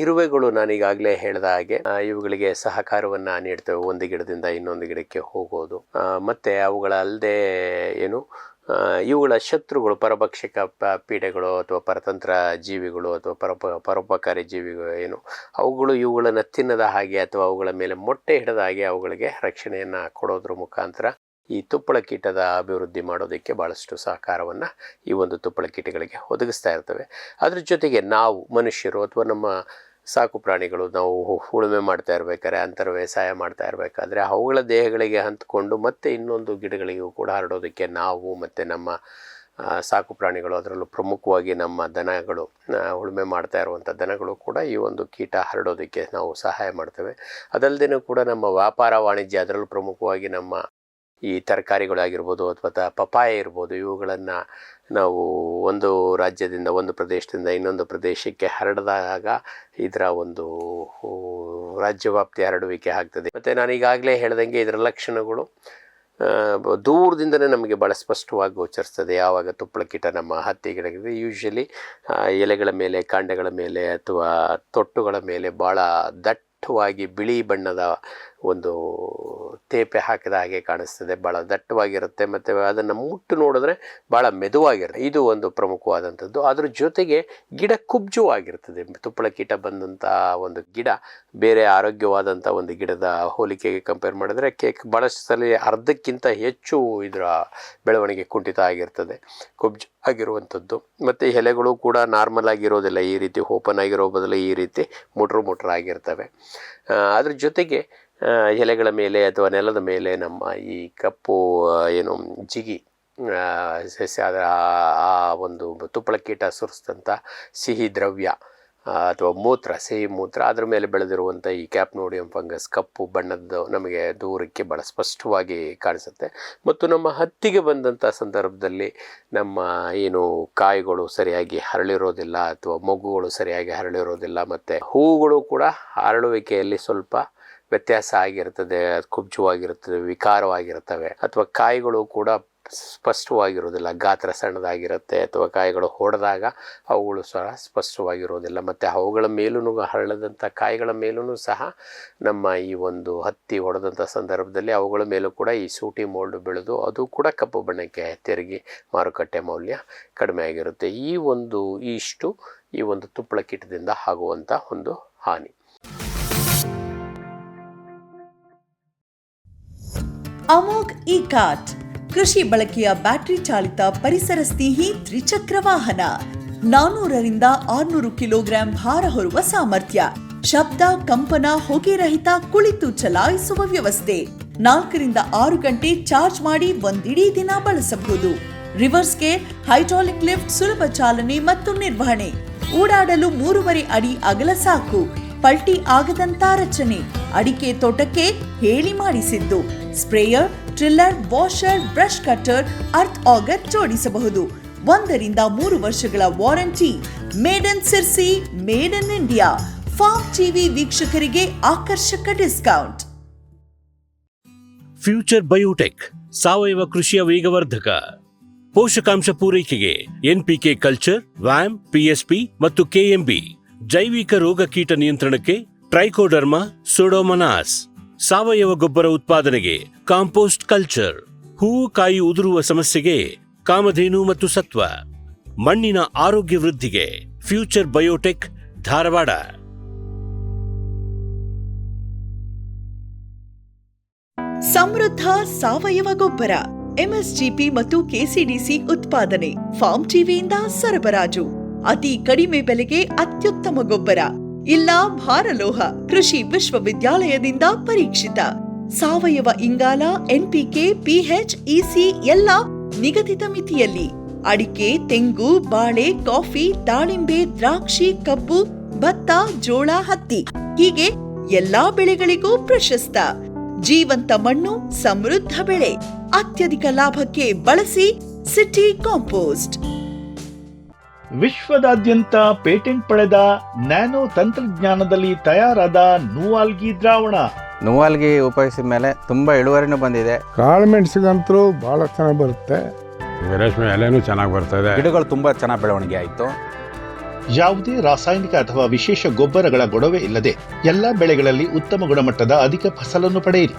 ಇರುವೆಗಳು ನಾನೀಗಾಗಲೇ ಹೇಳಿದ ಹಾಗೆ ಇವುಗಳಿಗೆ ಸಹಕಾರವನ್ನು ನೀಡ್ತವೆ, ಒಂದು ಗಿಡದಿಂದ ಇನ್ನೊಂದು ಗಿಡಕ್ಕೆ ಹೋಗೋದು. ಮತ್ತು ಅವುಗಳ ಅಲ್ಲದೆ ಏನು ಇವುಗಳ ಶತ್ರುಗಳು, ಪರಭಕ್ಷಕ ಪೀಡೆಗಳು ಅಥವಾ ಪರತಂತ್ರ ಜೀವಿಗಳು ಅಥವಾ ಪರೋಪಕಾರಿ ಜೀವಿಗಳು ಏನು ಅವುಗಳು ಇವುಗಳನ್ನು ತಿನ್ನದ ಹಾಗೆ ಅಥವಾ ಅವುಗಳ ಮೇಲೆ ಮೊಟ್ಟೆ ಹಿಡದ ಹಾಗೆ ಅವುಗಳಿಗೆ ರಕ್ಷಣೆಯನ್ನು ಕೊಡೋದ್ರ ಮುಖಾಂತರ ಈ ತುಪ್ಪಳ ಕೀಟದ ಅಭಿವೃದ್ಧಿ ಮಾಡೋದಕ್ಕೆ ಭಾಳಷ್ಟು ಸಹಕಾರವನ್ನು ಈ ಒಂದು ತುಪ್ಪಳ ಕೀಟಗಳಿಗೆ ಒದಗಿಸ್ತಾ ಇರ್ತವೆ. ಅದ್ರ ಜೊತೆಗೆ ನಾವು ಮನುಷ್ಯರು ಅಥವಾ ನಮ್ಮ ಸಾಕು ಪ್ರಾಣಿಗಳು, ನಾವು ಉಳುಮೆ ಮಾಡ್ತಾ ಇರ್ಬೇಕಾದ್ರೆ, ಅಂತರ ವ್ಯವಸಾಯ ಮಾಡ್ತಾ ಇರಬೇಕಾದ್ರೆ ಅವುಗಳ ದೇಹಗಳಿಗೆ ಹಂತ್ಕೊಂಡು ಮತ್ತೆ ಇನ್ನೊಂದು ಗಿಡಗಳಿಗೂ ಕೂಡ ಹರಡೋದಕ್ಕೆ ನಾವು ಮತ್ತು ನಮ್ಮ ಸಾಕು ಪ್ರಾಣಿಗಳು, ಅದರಲ್ಲೂ ಪ್ರಮುಖವಾಗಿ ನಮ್ಮ ದನಗಳು, ಉಳುಮೆ ಮಾಡ್ತಾ ಇರುವಂಥ ದನಗಳು ಕೂಡ ಈ ಒಂದು ಕೀಟ ಹರಡೋದಕ್ಕೆ ನಾವು ಸಹಾಯ ಮಾಡ್ತೇವೆ. ಅದಲ್ಲದೆ ಕೂಡ ನಮ್ಮ ವ್ಯಾಪಾರ ವಾಣಿಜ್ಯ, ಅದರಲ್ಲೂ ಪ್ರಮುಖವಾಗಿ ನಮ್ಮ ಈ ತರಕಾರಿಗಳಾಗಿರ್ಬೋದು ಅಥವಾ ಪಪಾಯ ಇರ್ಬೋದು, ಇವುಗಳನ್ನು ನಾವು ಒಂದು ರಾಜ್ಯದಿಂದ, ಒಂದು ಪ್ರದೇಶದಿಂದ ಇನ್ನೊಂದು ಪ್ರದೇಶಕ್ಕೆ ಹರಡಿದಾಗ ಇದರ ಒಂದು ರಾಜ್ಯವ್ಯಾಪ್ತಿ ಹರಡುವಿಕೆ ಆಗ್ತದೆ. ಮತ್ತು ನಾನು ಈಗಾಗಲೇ ಹೇಳ್ದಂಗೆ ಇದರ ಲಕ್ಷಣಗಳು ದೂರದಿಂದಲೇ ನಮಗೆ ಭಾಳ ಸ್ಪಷ್ಟವಾಗಿ ಗೋಚರಿಸ್ತದೆ. ಯಾವಾಗ ತುಪ್ಪಳ ಕೀಟ ನಮ್ಮ ಹತ್ತಿ ಗಿಡಗಳಿಗೆ ಯೂಶ್ವಲಿ ಎಲೆಗಳ ಮೇಲೆ, ಕಾಂಡಗಳ ಮೇಲೆ ಅಥವಾ ತೊಟ್ಟುಗಳ ಮೇಲೆ ಭಾಳ ದಟ್ಟವಾಗಿ ಬಿಳಿ ಬಣ್ಣದ ಒಂದು ತೇಪೆ ಹಾಕಿದ ಹಾಗೆ ಕಾಣಿಸ್ತದೆ. ಭಾಳ ದಟ್ಟವಾಗಿರುತ್ತೆ ಮತ್ತು ಅದನ್ನು ಮುಟ್ಟು ನೋಡಿದ್ರೆ ಭಾಳ ಮೆದುವಾಗಿರುತ್ತೆ. ಇದು ಒಂದು ಪ್ರಮುಖವಾದಂಥದ್ದು. ಅದ್ರ ಜೊತೆಗೆ ಗಿಡ ಕುಬ್ಜವಾಗಿರ್ತದೆ. ತುಪ್ಪಳ ಕೀಟ ಬಂದಂಥ ಒಂದು ಗಿಡ ಬೇರೆ ಆರೋಗ್ಯವಾದಂಥ ಒಂದು ಗಿಡದ ಹೋಲಿಕೆಗೆ ಕಂಪೇರ್ ಮಾಡಿದ್ರೆ ಭಾಳಷ್ಟು ಸಲ ಅರ್ಧಕ್ಕಿಂತ ಹೆಚ್ಚು ಇದರ ಬೆಳವಣಿಗೆ ಕುಂಠಿತ ಆಗಿರ್ತದೆ, ಕುಬ್ಜ ಆಗಿರುವಂಥದ್ದು. ಮತ್ತು ಎಲೆಗಳು ಕೂಡ ನಾರ್ಮಲ್ ಆಗಿರೋದಿಲ್ಲ, ಈ ರೀತಿ ಓಪನ್ ಆಗಿರೋ ಬದಲು ಈ ರೀತಿ ಮುಟ್ರು ಆಗಿರ್ತವೆ. ಅದ್ರ ಜೊತೆಗೆ ಎಲೆಗಳ ಮೇಲೆ ಅಥವಾ ನೆಲದ ಮೇಲೆ ನಮ್ಮ ಈ ಕಪ್ಪು ಏನು ಜಿಗಿ ಸಸ್ಯ, ಆ ಒಂದು ತುಪ್ಪಳ ಕೀಟ ಸುರಿಸಿದಂಥ ಸಿಹಿ ದ್ರವ್ಯ ಅಥವಾ ಮೂತ್ರ, ಸಿಹಿ ಮೂತ್ರ, ಅದರ ಮೇಲೆ ಬೆಳೆದಿರುವಂಥ ಈ ಕ್ಯಾಪ್ನೋಡಿಯಂ ಫಂಗಸ್ ಕಪ್ಪು ಬಣ್ಣದ್ದು ನಮಗೆ ದೂರಕ್ಕೆ ಭಾಳ ಸ್ಪಷ್ಟವಾಗಿ ಕಾಣಿಸುತ್ತೆ. ಮತ್ತು ನಮ್ಮ ಹತ್ತಿಗೆ ಬಂದಂಥ ಸಂದರ್ಭದಲ್ಲಿ ನಮ್ಮ ಏನು ಕಾಯಿಗಳು ಸರಿಯಾಗಿ ಹರಳಿರೋದಿಲ್ಲ ಅಥವಾ ಮೊಗ್ಗುಗಳು ಸರಿಯಾಗಿ ಹರಳಿರೋದಿಲ್ಲ, ಮತ್ತು ಹೂವುಗಳು ಕೂಡ ಅರಳುವಿಕೆಯಲ್ಲಿ ಸ್ವಲ್ಪ ವ್ಯತ್ಯಾಸ ಆಗಿರ್ತದೆ, ಕುಬ್ಜವಾಗಿರ್ತದೆ, ವಿಕಾರವಾಗಿರ್ತವೆ. ಅಥವಾ ಕಾಯಿಗಳು ಕೂಡ ಸ್ಪಷ್ಟವಾಗಿರೋದಿಲ್ಲ, ಗಾತ್ರ ಸಣ್ಣದಾಗಿರುತ್ತೆ. ಅಥವಾ ಕಾಯಿಗಳು ಹೊಡೆದಾಗ ಅವುಗಳು ಸಹ ಸ್ಪಷ್ಟವಾಗಿರೋದಿಲ್ಲ. ಮತ್ತು ಅವುಗಳ ಮೇಲೂ ಹರಳದಂಥ ಕಾಯಿಗಳ ಮೇಲೂ ಸಹ ನಮ್ಮ ಈ ಒಂದು ಹತ್ತಿ ಹೊಡೆದಂಥ ಸಂದರ್ಭದಲ್ಲಿ ಅವುಗಳ ಮೇಲೂ ಕೂಡ ಈ ಸೂಟಿ ಮೋಲ್ಡ್ ಬೆಳೆದು ಅದು ಕೂಡ ಕಪ್ಪು ಬಣ್ಣಕ್ಕೆ ತಿರುಗಿ ಮಾರುಕಟ್ಟೆ ಮೌಲ್ಯ ಕಡಿಮೆ ಆಗಿರುತ್ತೆ. ಇಷ್ಟು ಈ ಒಂದು ತುಪ್ಪಳ ಕೀಟದಿಂದ ಆಗುವಂಥ ಒಂದು ಹಾನಿ. ಅಮೋಘ್ ಇ-ಕಾರ್ಟ್ ಕೃಷಿ ಬಳಕೆಯ ಬ್ಯಾಟರಿ ಚಾಲಿತ ಪರಿಸರ ಸ್ನೇಹಿ ತ್ರಿಚಕ್ರ ವಾಹನ. 400ರಿಂದ 600 ಕಿಲೋಗ್ರಾಂ ಭಾರ ಹೊರುವ ಸಾಮರ್ಥ್ಯ, ಶಬ್ದ, ಕಂಪನ, ಹೊಗೆ ರಹಿತ ಕುಳಿತು ಚಲಾಯಿಸುವ ವ್ಯವಸ್ಥೆ. 4ರಿಂದ 6 ಗಂಟೆ ಚಾರ್ಜ್ ಮಾಡಿ ಒಂದಿಡೀ ದಿನ ಬಳಸಬಹುದು. ರಿವರ್ಸ್ ಗೇರ್, ಹೈಡ್ರಾಲಿಕ್ ಲಿಫ್ಟ್, ಸುಲಭ ಚಾಲನೆ ಮತ್ತು ನಿರ್ವಹಣೆ. ಓಡಾಡಲು 3.5 ಅಡಿ ಅಗಲ ಸಾಕು. ಪಲ್ಟಿ ಆಗದಂತ ರಚನೆ. ಅಡಿಕೆ ತೋಟಕ್ಕೆ ಹೇಳಿ ಮಾಡಿಸಿದ್ದು. Sprayer, tiller, washer, brush cutter, earth auger ಜೋಡಿಸಬಹುದು. 1 ರಿಂದ 3 ವರ್ಷಗಳ warranty. Made in Sirsi, made in India. Farm TV ವೀಕ್ಷಕರಿಗೆ ಆಕರ್ಷಕ ಡಿಸ್ಕೌಂಟ್. ಫ್ಯೂಚರ್ ಬಯೋಟೆಕ್ ಸಾವಯವ ಕೃಷಿಯ ವೇಗವರ್ಧಕ. ಪೋಷಕಾಂಶ ಪೂರೈಕೆಗೆ ಎನ್ಪಿಕೆ ಕಲ್ಚರ್, ವ್ಯಾಮ್, ಪಿಎಸ್ಪಿ ಮತ್ತು ಕೆಎಂಬಿ. ಜೈವಿಕ ರೋಗ ಕೀಟ ನಿಯಂತ್ರಣಕ್ಕೆ ಟ್ರೈಕೋಡರ್ಮಾ, ಸೂಡೋಮೊನಾಸ್. ಸಾವಯವ ಗೊಬ್ಬರ ಉತ್ಪಾದನೆಗೆ ಕಾಂಪೋಸ್ಟ್ ಕಲ್ಚರ್. ಹೂವು ಕಾಯಿ ಉದುರುವ ಸಮಸ್ಯೆಗೆ ಕಾಮಧೇನು ಮತ್ತು ಸತ್ವ. ಮಣ್ಣಿನ ಆರೋಗ್ಯ ವೃದ್ಧಿಗೆ ಫ್ಯೂಚರ್ ಬಯೋಟೆಕ್, ಧಾರವಾಡ. ಸಮೃದ್ಧ ಸಾವಯವ ಗೊಬ್ಬರ, ಎಂಎಸ್ಜಿಪಿ ಮತ್ತು ಕೆಸಿಡಿಸಿ ಉತ್ಪಾದನೆ, ಫಾರ್ಮ್ ಟಿವಿಯಿಂದ ಸರಬರಾಜು. ಅತಿ ಕಡಿಮೆ ಬೆಲೆಗೆ ಅತ್ಯುತ್ತಮ ಗೊಬ್ಬರ. ಇಲ್ಲ ಭಾರಲೋಹ, ಕೃಷಿ ವಿಶ್ವವಿದ್ಯಾಲಯದಿಂದ ಪರೀಕ್ಷಿತ. ಸಾವಯವ ಇಂಗಾಲ, ಎನ್ಪಿಕೆ, ಪಿಎಚ್, ಇಸಿ ಎಲ್ಲ ನಿಗದಿತ ಮಿತಿಯಲ್ಲಿ. ಅಡಿಕೆ, ತೆಂಗು, ಬಾಳೆ, ಕಾಫಿ, ದಾಳಿಂಬೆ, ದ್ರಾಕ್ಷಿ, ಕಬ್ಬು, ಭತ್ತ, ಜೋಳ, ಹತ್ತಿ ಹೀಗೆ ಎಲ್ಲಾ ಬೆಳೆಗಳಿಗೂ ಪ್ರಶಸ್ತ. ಜೀವಂತ ಮಣ್ಣು, ಸಮೃದ್ಧ ಬೆಳೆ. ಅತ್ಯಧಿಕ ಲಾಭಕ್ಕೆ ಬಳಸಿ ಸಿಟಿ ಕಾಂಪೋಸ್ಟ್. ವಿಶ್ವದಾದ್ಯಂತ ಪೇಟೆಂಟ್ ಪಡೆದ ನ್ಯಾನೋ ತಂತ್ರಜ್ಞಾನದಲ್ಲಿ ತಯಾರಾದ ನೂವಾಲ್ಗಿ ದ್ರಾವಣ. ನೂವಾಲ್ಗಿ ಉಪಯೋಗಿಸಿದ ಮೇಲೆ ತುಂಬಾ ಇಳುವರಿನೂ ಬಂದಿದೆ. ಕಾಳುಮೆಣಸಿಗಂತೂ ಬಹಳ ಚೆನ್ನಾಗಿ ಬರುತ್ತೆ. ರೇಷ್ಮೆ ಎಲೆನೂ ಚೆನ್ನಾಗಿ ಬರ್ತದೆ. ಗಿಡಗಳು ತುಂಬಾ ಚೆನ್ನಾಗಿ ಬೆಳವಣಿಗೆ ಆಯಿತು. ಯಾವುದೇ ರಾಸಾಯನಿಕ ಅಥವಾ ವಿಶೇಷ ಗೊಬ್ಬರಗಳ ಗೊಡವೆ ಇಲ್ಲದೆ ಎಲ್ಲಾ ಬೆಳೆಗಳಲ್ಲಿ ಉತ್ತಮ ಗುಣಮಟ್ಟದ ಅಧಿಕ ಫಸಲನ್ನು ಪಡೆಯಿರಿ.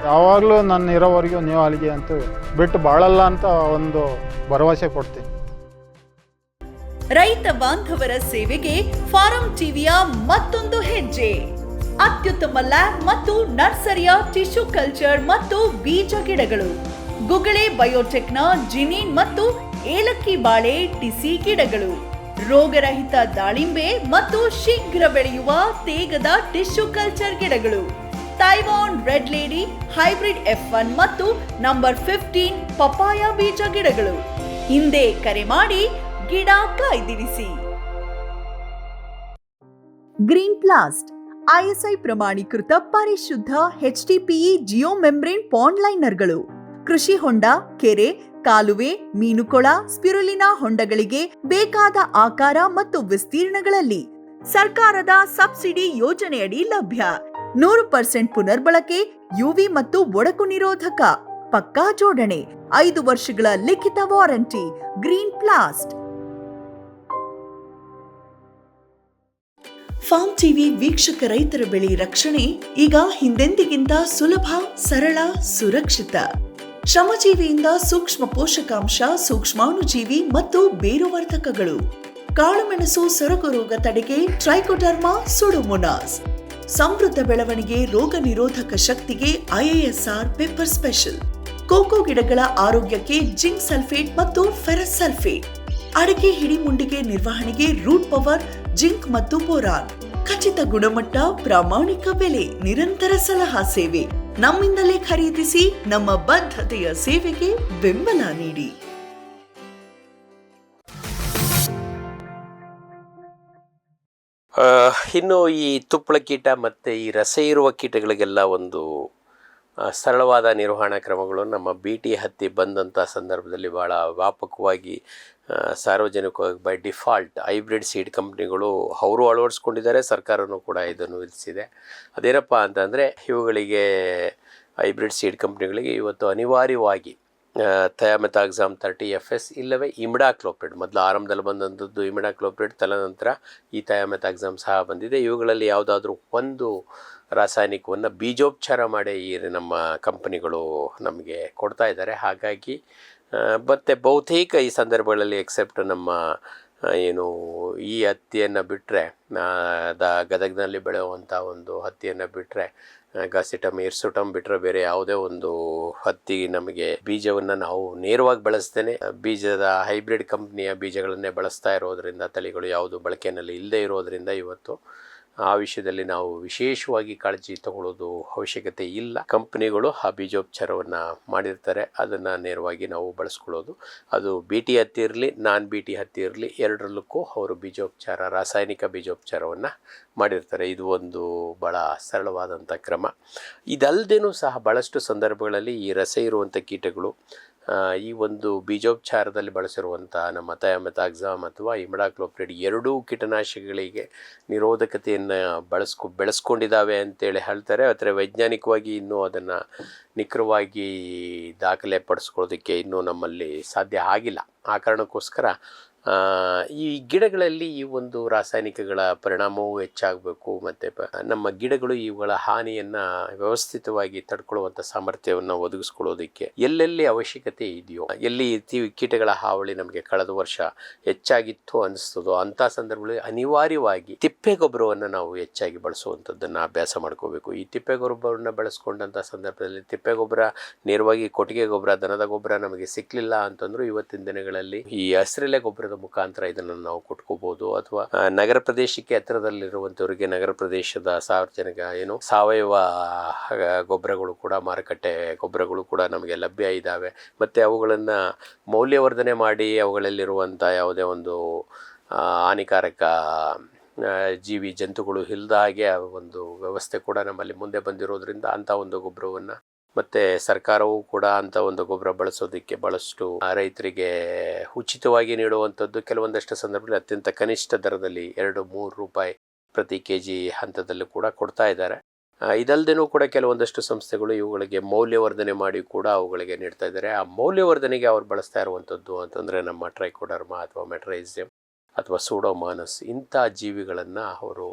ಯಾವಾಗಲೂ ನನ್ನ ಇರೋವರೆಗೂ ನೀವು ಅಲ್ಲಿಗೆ ಅಂತೂ ಬಿಟ್ಟು ಬಾಳಲ್ಲ ಅಂತ ಒಂದು ಭರವಸೆ ಕೊಡ್ತೀನಿ. ರೈತ ಬಾಂಧವರ ಸೇವೆಗೆ ಫಾರಂ ಟಿವಿಯ ಮತ್ತೊಂದು ಹೆಜ್ಜೆ. ಅತ್ಯುತ್ತಮ ಲ್ಯಾಬ್ ಮತ್ತು ನರ್ಸರಿಯ ಟಿಶ್ಯೂ ಕಲ್ಚರ್ ಮತ್ತು ಬೀಜ ಗಿಡಗಳು. ಗುಗಳೆ ಬಯೋಟೆಕ್ನ ಜಿನಿನ್ ಮತ್ತು ಏಲಕ್ಕಿ ಬಾಳೆ ಟಿಸಿ ಗಿಡಗಳು. ರೋಗರಹಿತ ದಾಳಿಂಬೆ ಮತ್ತು ಶೀಘ್ರ ಬೆಳೆಯುವ ತೇಗದ ಟಿಶ್ಯೂ ಕಲ್ಚರ್ ಗಿಡಗಳು. Taiwan red lady hybrid F1 ಮತ್ತು ನಂಬರ್ 15 ಪಪಾಯ ಬೀಜ ಗಿಡಗಳು. ಹಿಂದೆ ಕರೆ ಮಾಡಿ ಗಿಡ ಕಾಯ್ದಿರಿಸಿ. ಗ್ರೀನ್ ಪ್ಲಾಸ್ಟ್ ಐಎಸ್ಐ ಪ್ರಮಾಣೀಕೃತ ಪರಿಶುದ್ಧ HDPE ಜಿಯೋ ಮೆಂಬ್ರೇನ್ ಪಾಂಡ್ ಲೈನರ್ಗಳು. ಕೃಷಿ ಹೊಂಡ, ಕೆರೆ, ಕಾಲುವೆ, ಮೀನುಕೊಳ, ಸ್ಪಿರುಲಿನಾ ಹೊಂಡಗಳಿಗೆ ಬೇಕಾದ ಆಕಾರ ಮತ್ತು ವಿಸ್ತೀರ್ಣಗಳಲ್ಲಿ ಸರ್ಕಾರದ ಸಬ್ಸಿಡಿ ಯೋಜನೆಯಡಿ ಲಭ್ಯ. 100% ಪುನರ್ಬಳಕೆ, ಯುವಿ ಮತ್ತು ಒಡಕು ನಿರೋಧಕ, ಪಕ್ಕಾ ಜೋಡಣೆ, 5 ವರ್ಷಗಳ ಲಿಖಿತ ವಾರಂಟಿ. ಗ್ರೀನ್ ಪ್ಲಾಸ್ಟ್. ಫಾರ್ಮ್ ಟಿವಿ ವೀಕ್ಷಕ ರೈತರ ಬೆಳೆ ರಕ್ಷಣೆ ಈಗ ಹಿಂದೆಂದಿಗಿಂತ ಸುಲಭ, ಸರಳ, ಸುರಕ್ಷಿತ. ಶ್ರಮಜೀವಿಯಿಂದ ಸೂಕ್ಷ್ಮ ಪೋಷಕಾಂಶ, ಸೂಕ್ಷ್ಮಾಣುಜೀವಿ ಮತ್ತು ಬೇರುವರ್ಧಕಗಳು. ಕಾಳುಮೆಣಸು ಸೊರಗು ರೋಗ ತಡೆಗೆ ಟ್ರೈಕೋಡರ್ಮಾ, ಸೂಡೋಮೊನಾಸ್. ಸಮೃದ್ಧ ಬೆಳವಣಿಗೆ, ರೋಗ ನಿರೋಧಕ ಶಕ್ತಿಗೆ IISR ಪೆಪ್ಪರ್ ಸ್ಪೆಷಲ್. ಕೋಕೋ ಗಿಡಗಳ ಆರೋಗ್ಯಕ್ಕೆ ಜಿಂಕ್ ಸಲ್ಫೇಟ್ ಮತ್ತು ಫೆರಸ್ ಸಲ್ಫೇಟ್. ಅಡಿಕೆ ಹಿಡಿಮುಂಡಿಗೆ ನಿರ್ವಹಣೆಗೆ ರೂಟ್ ಪವರ್, ಜಿಂಕ್ ಮತ್ತು ಬೋರಾನ್. ಖಚಿತ ಗುಣಮಟ್ಟ, ಪ್ರಾಮಾಣಿಕ ಬೆಲೆ, ನಿರಂತರ ಸಲಹಾ ಸೇವೆ. ನಮ್ಮಿಂದಲೇ ಖರೀದಿಸಿ, ನಮ್ಮ ಬದ್ಧತೆಯ ಸೇವೆಗೆ ಬೆಂಬಲ ನೀಡಿ. ಇನ್ನು ಈ ತುಪ್ಪಳ ಕೀಟ ಮತ್ತು ಈ ರಸ ಇರುವ ಕೀಟಗಳಿಗೆಲ್ಲ ಒಂದು ಸರಳವಾದ ನಿರ್ವಹಣಾ ಕ್ರಮಗಳು ನಮ್ಮ BT ಹತ್ತಿ ಬಂದಂಥ ಸಂದರ್ಭದಲ್ಲಿ ಭಾಳ ವ್ಯಾಪಕವಾಗಿ ಸಾರ್ವಜನಿಕವಾಗಿ ಬೈ ಡಿಫಾಲ್ಟ್ ಹೈಬ್ರಿಡ್ ಸೀಡ್ ಕಂಪ್ನಿಗಳು ಅವರು ಅಳವಡಿಸ್ಕೊಂಡಿದ್ದಾರೆ. ಸರ್ಕಾರವೂ ಕೂಡ ಇದನ್ನು ವಿಧಿಸಿದೆ. ಅದೇನಪ್ಪ ಅಂತಂದರೆ ಇವುಗಳಿಗೆ ಹೈಬ್ರಿಡ್ ಸೀಡ್ ಕಂಪ್ನಿಗಳಿಗೆ ಇವತ್ತು ಅನಿವಾರ್ಯವಾಗಿ ಥಯಾಮೆಥಾಕ್ಸಾಮ್ 30 FS ಇಲ್ಲವೇ ಇಮಿಡಾಕ್ಲೋಪ್ರಿಡ್, ಮೊದಲು ಆರಂಭದಲ್ಲಿ ಬಂದಂಥದ್ದು ಇಮಿಡಾಕ್ಲೋಪ್ರಿಡ್, ತದನಂತರ ಈ ಥಯಾಮೆಥಾಕ್ಸಾಮ್ ಸಹ ಬಂದಿದೆ. ಇವುಗಳಲ್ಲಿ ಯಾವುದಾದ್ರೂ ಒಂದು ರಾಸಾಯನಿಕವನ್ನು ಬೀಜೋಪಚಾರ ಮಾಡಿ ಈ ನಮ್ಮ ಕಂಪನಿಗಳು ನಮಗೆ ಕೊಡ್ತಾ ಇದ್ದಾರೆ. ಹಾಗಾಗಿ ಮತ್ತು ಬಹುತೇಕ ಈ ಸಂದರ್ಭಗಳಲ್ಲಿ ಎಕ್ಸೆಪ್ಟ್ ನಮ್ಮ ಏನು ಈ ಹತ್ತಿಯನ್ನು ಬಿಟ್ಟರೆ, ಗದಗನಲ್ಲಿ ಬೆಳೆಯುವಂಥ ಒಂದು ಹತ್ತಿಯನ್ನು ಬಿಟ್ಟರೆ, ಗಾಸಿಟಮ್, ಇರ್ಸುಟಮ್ ಬಿಟ್ಟರೆ ಬೇರೆ ಯಾವುದೇ ಒಂದು ಹತ್ತಿ ನಮಗೆ ಬೀಜವನ್ನು ನಾವು ನೇರವಾಗಿ ಬಳಸ್ತೇನೆ ಬೀಜದ ಹೈಬ್ರಿಡ್ ಕಂಪ್ನಿಯ ಬೀಜಗಳನ್ನೇ ಬಳಸ್ತಾ ಇರೋದರಿಂದ, ತಳಿಗಳು ಯಾವುದು ಬಳಕೆಯಲ್ಲಿ ಇಲ್ಲದೆ ಇರೋದರಿಂದ ಇವತ್ತು ಆ ವಿಷಯದಲ್ಲಿ ನಾವು ವಿಶೇಷವಾಗಿ ಕಾಳಜಿ ತಗೊಳ್ಳೋದು ಅವಶ್ಯಕತೆ ಇಲ್ಲ. ಕಂಪನಿಗಳು ಆ ಬೀಜೋಪಚಾರವನ್ನು ಮಾಡಿರ್ತಾರೆ, ಅದನ್ನು ನೇರವಾಗಿ ನಾವು ಬಳಸ್ಕೊಳ್ಳೋದು. ಅದು BT ಹತ್ತಿ ಇರಲಿ, ನಾನ್ BT ಹತ್ತಿ ಇರಲಿ, ಎರಡರಲ್ಲೂ ಅವರು ರಾಸಾಯನಿಕ ಬೀಜೋಪಚಾರವನ್ನು ಮಾಡಿರ್ತಾರೆ. ಇದು ಒಂದು ಭಾಳ ಸರಳವಾದಂಥ ಕ್ರಮ. ಇದಲ್ಲದೇನೂ ಸಹ ಭಾಳಷ್ಟು ಸಂದರ್ಭಗಳಲ್ಲಿ ಈ ರಸ ಇರುವಂಥ ಕೀಟಗಳು ಈ ಒಂದು ಬೀಜೋಪಚಾರದಲ್ಲಿ ಬಳಸಿರುವಂಥ ನಮ್ಮ ಥಯಾಮೆಥಾಕ್ಸಾಮ್ ಅಥವಾ ಇಮಿಡಾಕ್ಲೋಪ್ರಿಡ್ ಎರಡೂ ಕೀಟನಾಶಕಗಳಿಗೆ ನಿರೋಧಕತೆಯನ್ನು ಬೆಳೆಸ್ಕೊಂಡಿದ್ದಾವೆ ಅಂತೇಳಿ ಹೇಳ್ತಾರೆ. ಆದರೆ ವೈಜ್ಞಾನಿಕವಾಗಿ ಇನ್ನೂ ಅದನ್ನು ನಿಖರವಾಗಿ ದಾಖಲೆ ಪಡಿಸ್ಕೊಳ್ಳೋದಕ್ಕೆ ಇನ್ನೂ ನಮ್ಮಲ್ಲಿ ಸಾಧ್ಯ ಆಗಿಲ್ಲ. ಆ ಕಾರಣಕ್ಕೋಸ್ಕರ ಈ ಗಿಡಗಳಲ್ಲಿ ಈ ಒಂದು ರಾಸಾಯನಿಕಗಳ ಪರಿಣಾಮವೂ ಹೆಚ್ಚಾಗಬೇಕು, ಮತ್ತು ನಮ್ಮ ಗಿಡಗಳು ಇವುಗಳ ಹಾನಿಯನ್ನು ವ್ಯವಸ್ಥಿತವಾಗಿ ತಡ್ಕೊಳ್ಳುವಂಥ ಸಾಮರ್ಥ್ಯವನ್ನು ಒದಗಿಸ್ಕೊಳ್ಳೋದಕ್ಕೆ ಎಲ್ಲೆಲ್ಲಿ ಅವಶ್ಯಕತೆ ಇದೆಯೋ, ಎಲ್ಲಿ ಕೀಟಗಳ ಹಾವಳಿ ನಮಗೆ ಕಳೆದ ವರ್ಷ ಹೆಚ್ಚಾಗಿತ್ತು ಅನಿಸ್ತದೋ ಅಂಥ ಸಂದರ್ಭಗಳಲ್ಲಿ ಅನಿವಾರ್ಯವಾಗಿ ತಿಪ್ಪೆ ಗೊಬ್ಬರವನ್ನು ನಾವು ಹೆಚ್ಚಾಗಿ ಬಳಸುವಂಥದ್ದನ್ನು ಅಭ್ಯಾಸ ಮಾಡ್ಕೋಬೇಕು. ಈ ತಿಪ್ಪೆ ಗೊಬ್ಬರವನ್ನು ಬಳಸ್ಕೊಂಡಂಥ ಸಂದರ್ಭದಲ್ಲಿ ತಿಪ್ಪೆ ಗೊಬ್ಬರ ನೇರವಾಗಿ ಕೊಟ್ಟಿಗೆ ಗೊಬ್ಬರ, ದನದ ಗೊಬ್ಬರ ನಮಗೆ ಸಿಕ್ಕಲಿಲ್ಲ ಅಂತಂದ್ರೂ ಇವತ್ತಿನ ದಿನಗಳಲ್ಲಿ ಈ ಹಸಿರೆಲೆ ಗೊಬ್ಬರದ ಮುಖಾಂತರ ಇದನ್ನು ನಾವು ಕೊಟ್ಕೋಬಹುದು. ಅಥವಾ ನಗರ ಪ್ರದೇಶಕ್ಕೆ ಹತ್ತಿರದಲ್ಲಿರುವಂಥವರಿಗೆ ನಗರ ಪ್ರದೇಶದ ಸಾವಯವ ಗೊಬ್ಬರಗಳು ಕೂಡ, ಮಾರುಕಟ್ಟೆ ಗೊಬ್ಬರಗಳು ಕೂಡ ನಮಗೆ ಲಭ್ಯ ಇದ್ದಾವೆ. ಮತ್ತು ಅವುಗಳನ್ನು ಮೌಲ್ಯವರ್ಧನೆ ಮಾಡಿ ಅವುಗಳಲ್ಲಿರುವಂಥ ಯಾವುದೇ ಒಂದು ಹಾನಿಕಾರಕ ಜೀವಿ ಜಂತುಗಳು ಇಲ್ಲದ ಹಾಗೆ ಒಂದು ವ್ಯವಸ್ಥೆ ಕೂಡ ನಮ್ಮಲ್ಲಿ ಮುಂದೆ ಬಂದಿರೋದ್ರಿಂದ ಅಂಥ ಒಂದು ಗೊಬ್ಬರವನ್ನು, ಮತ್ತು ಸರ್ಕಾರವೂ ಕೂಡ ಅಂಥ ಒಂದು ಗೊಬ್ಬರ ಬಳಸೋದಕ್ಕೆ ಭಾಳಷ್ಟು ರೈತರಿಗೆ ಉಚಿತವಾಗಿ ನೀಡುವಂಥದ್ದು, ಕೆಲವೊಂದಷ್ಟು ಸಂದರ್ಭದಲ್ಲಿ ಅತ್ಯಂತ ಕನಿಷ್ಠ ದರದಲ್ಲಿ 2-3 ರೂಪಾಯಿ ಪ್ರತಿ kg ಹಂತದಲ್ಲೂ ಕೂಡ ಕೊಡ್ತಾ ಇದ್ದಾರೆ. ಇದಲ್ಲದೇನೂ ಕೂಡ ಕೆಲವೊಂದಷ್ಟು ಸಂಸ್ಥೆಗಳು ಇವುಗಳಿಗೆ ಮೌಲ್ಯವರ್ಧನೆ ಮಾಡಿ ಕೂಡ ಅವುಗಳಿಗೆ ನೀಡ್ತಾ ಇದ್ದಾರೆ. ಆ ಮೌಲ್ಯವರ್ಧನೆಗೆ ಅವ್ರು ಬಳಸ್ತಾ ಇರುವಂಥದ್ದು ಅಂತಂದರೆ ನಮ್ಮ ಟ್ರೈಕೋಡರ್ಮಾ ಅಥವಾ ಮೆಟ್ರೈಸಿಯಂ ಅಥವಾ ಸೂಡೋಮಾನಸ್ ಇಂಥ ಜೀವಿಗಳನ್ನು ಅವರು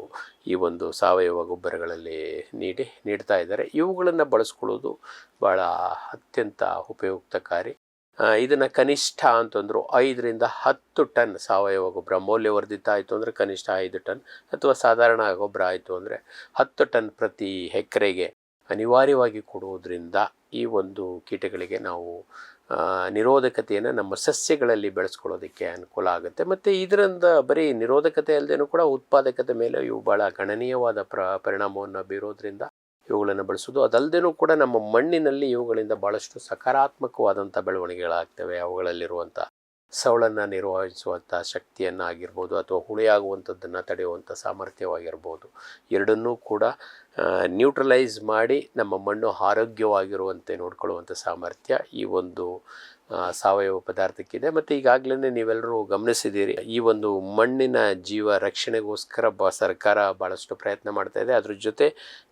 ಈ ಒಂದು ಸಾವಯವ ಗೊಬ್ಬರಗಳಲ್ಲಿ ನೀಡ್ತಾ ಇದ್ದಾರೆ. ಇವುಗಳನ್ನು ಬಳಸ್ಕೊಳ್ಳೋದು ಭಾಳ ಅತ್ಯಂತ ಉಪಯುಕ್ತಕಾರಿ. ಇದನ್ನು ಕನಿಷ್ಠ ಅಂತಂದ್ರು 5ರಿಂದ 10 ಟನ್ ಸಾವಯವ ಗೊಬ್ಬರ, ಮೌಲ್ಯವರ್ಧಿತ ಆಯಿತು ಅಂದರೆ ಕನಿಷ್ಠ 5 ಟನ್, ಅಥವಾ ಸಾಧಾರಣ ಗೊಬ್ಬರ ಆಯಿತು ಅಂದರೆ 10 ಟನ್ ಪ್ರತಿ ಎಕರೆಗೆ ಅನಿವಾರ್ಯವಾಗಿ ಕೊಡುವುದರಿಂದ ಈ ಒಂದು ಕೀಟಗಳಿಗೆ ನಾವು ನಿರೋಧಕತೆಯನ್ನು ನಮ್ಮ ಸಸ್ಯಗಳಲ್ಲಿ ಬೆಳೆಸ್ಕೊಳ್ಳೋದಕ್ಕೆ ಅನುಕೂಲ ಆಗುತ್ತೆ. ಮತ್ತು ಇದರಿಂದ ಬರೀ ನಿರೋಧಕತೆ ಅಲ್ಲದೇನೂ ಕೂಡ ಉತ್ಪಾದಕತೆ ಮೇಲೆ ಇವು ಭಾಳ ಗಣನೀಯವಾದ ಪರಿಣಾಮವನ್ನು ಬೀರೋದ್ರಿಂದ ಇವುಗಳನ್ನು ಬಳಸೋದು. ಅದಲ್ಲದೇನೂ ಕೂಡ ನಮ್ಮ ಮಣ್ಣಿನಲ್ಲಿ ಇವುಗಳಿಂದ ಭಾಳಷ್ಟು ಸಕಾರಾತ್ಮಕವಾದಂಥ ಬೆಳವಣಿಗೆಗಳಾಗ್ತವೆ. ಅವುಗಳಲ್ಲಿರುವಂಥ ಸವಳನ್ನು ನಿರ್ವಹಿಸುವಂಥ ಶಕ್ತಿಯನ್ನು ಆಗಿರ್ಬೋದು, ಅಥವಾ ಹುಳಿಯಾಗುವಂಥದ್ದನ್ನು ತಡೆಯುವಂಥ ಸಾಮರ್ಥ್ಯವಾಗಿರ್ಬೋದು, ಎರಡನ್ನೂ ಕೂಡ ನ್ಯೂಟ್ರಲೈಸ್ ಮಾಡಿ ನಮ್ಮ ಮಣ್ಣು ಆರೋಗ್ಯವಾಗಿರುವಂತೆ ನೋಡ್ಕೊಳ್ಳುವಂಥ ಸಾಮರ್ಥ್ಯ ಈ ಒಂದು ಸಾವಯವ ಪದಾರ್ಥಕ್ಕಿದೆ. ಮತ್ತು ಈಗಾಗಲೇ ನೀವೆಲ್ಲರೂ ಗಮನಿಸಿದ್ದೀರಿ, ಈ ಒಂದು ಮಣ್ಣಿನ ಜೀವ ರಕ್ಷಣೆಗೋಸ್ಕರ ಸರ್ಕಾರ ಭಾಳಷ್ಟು ಪ್ರಯತ್ನ ಮಾಡ್ತಾ ಇದೆ. ಅದ್ರ ಜೊತೆ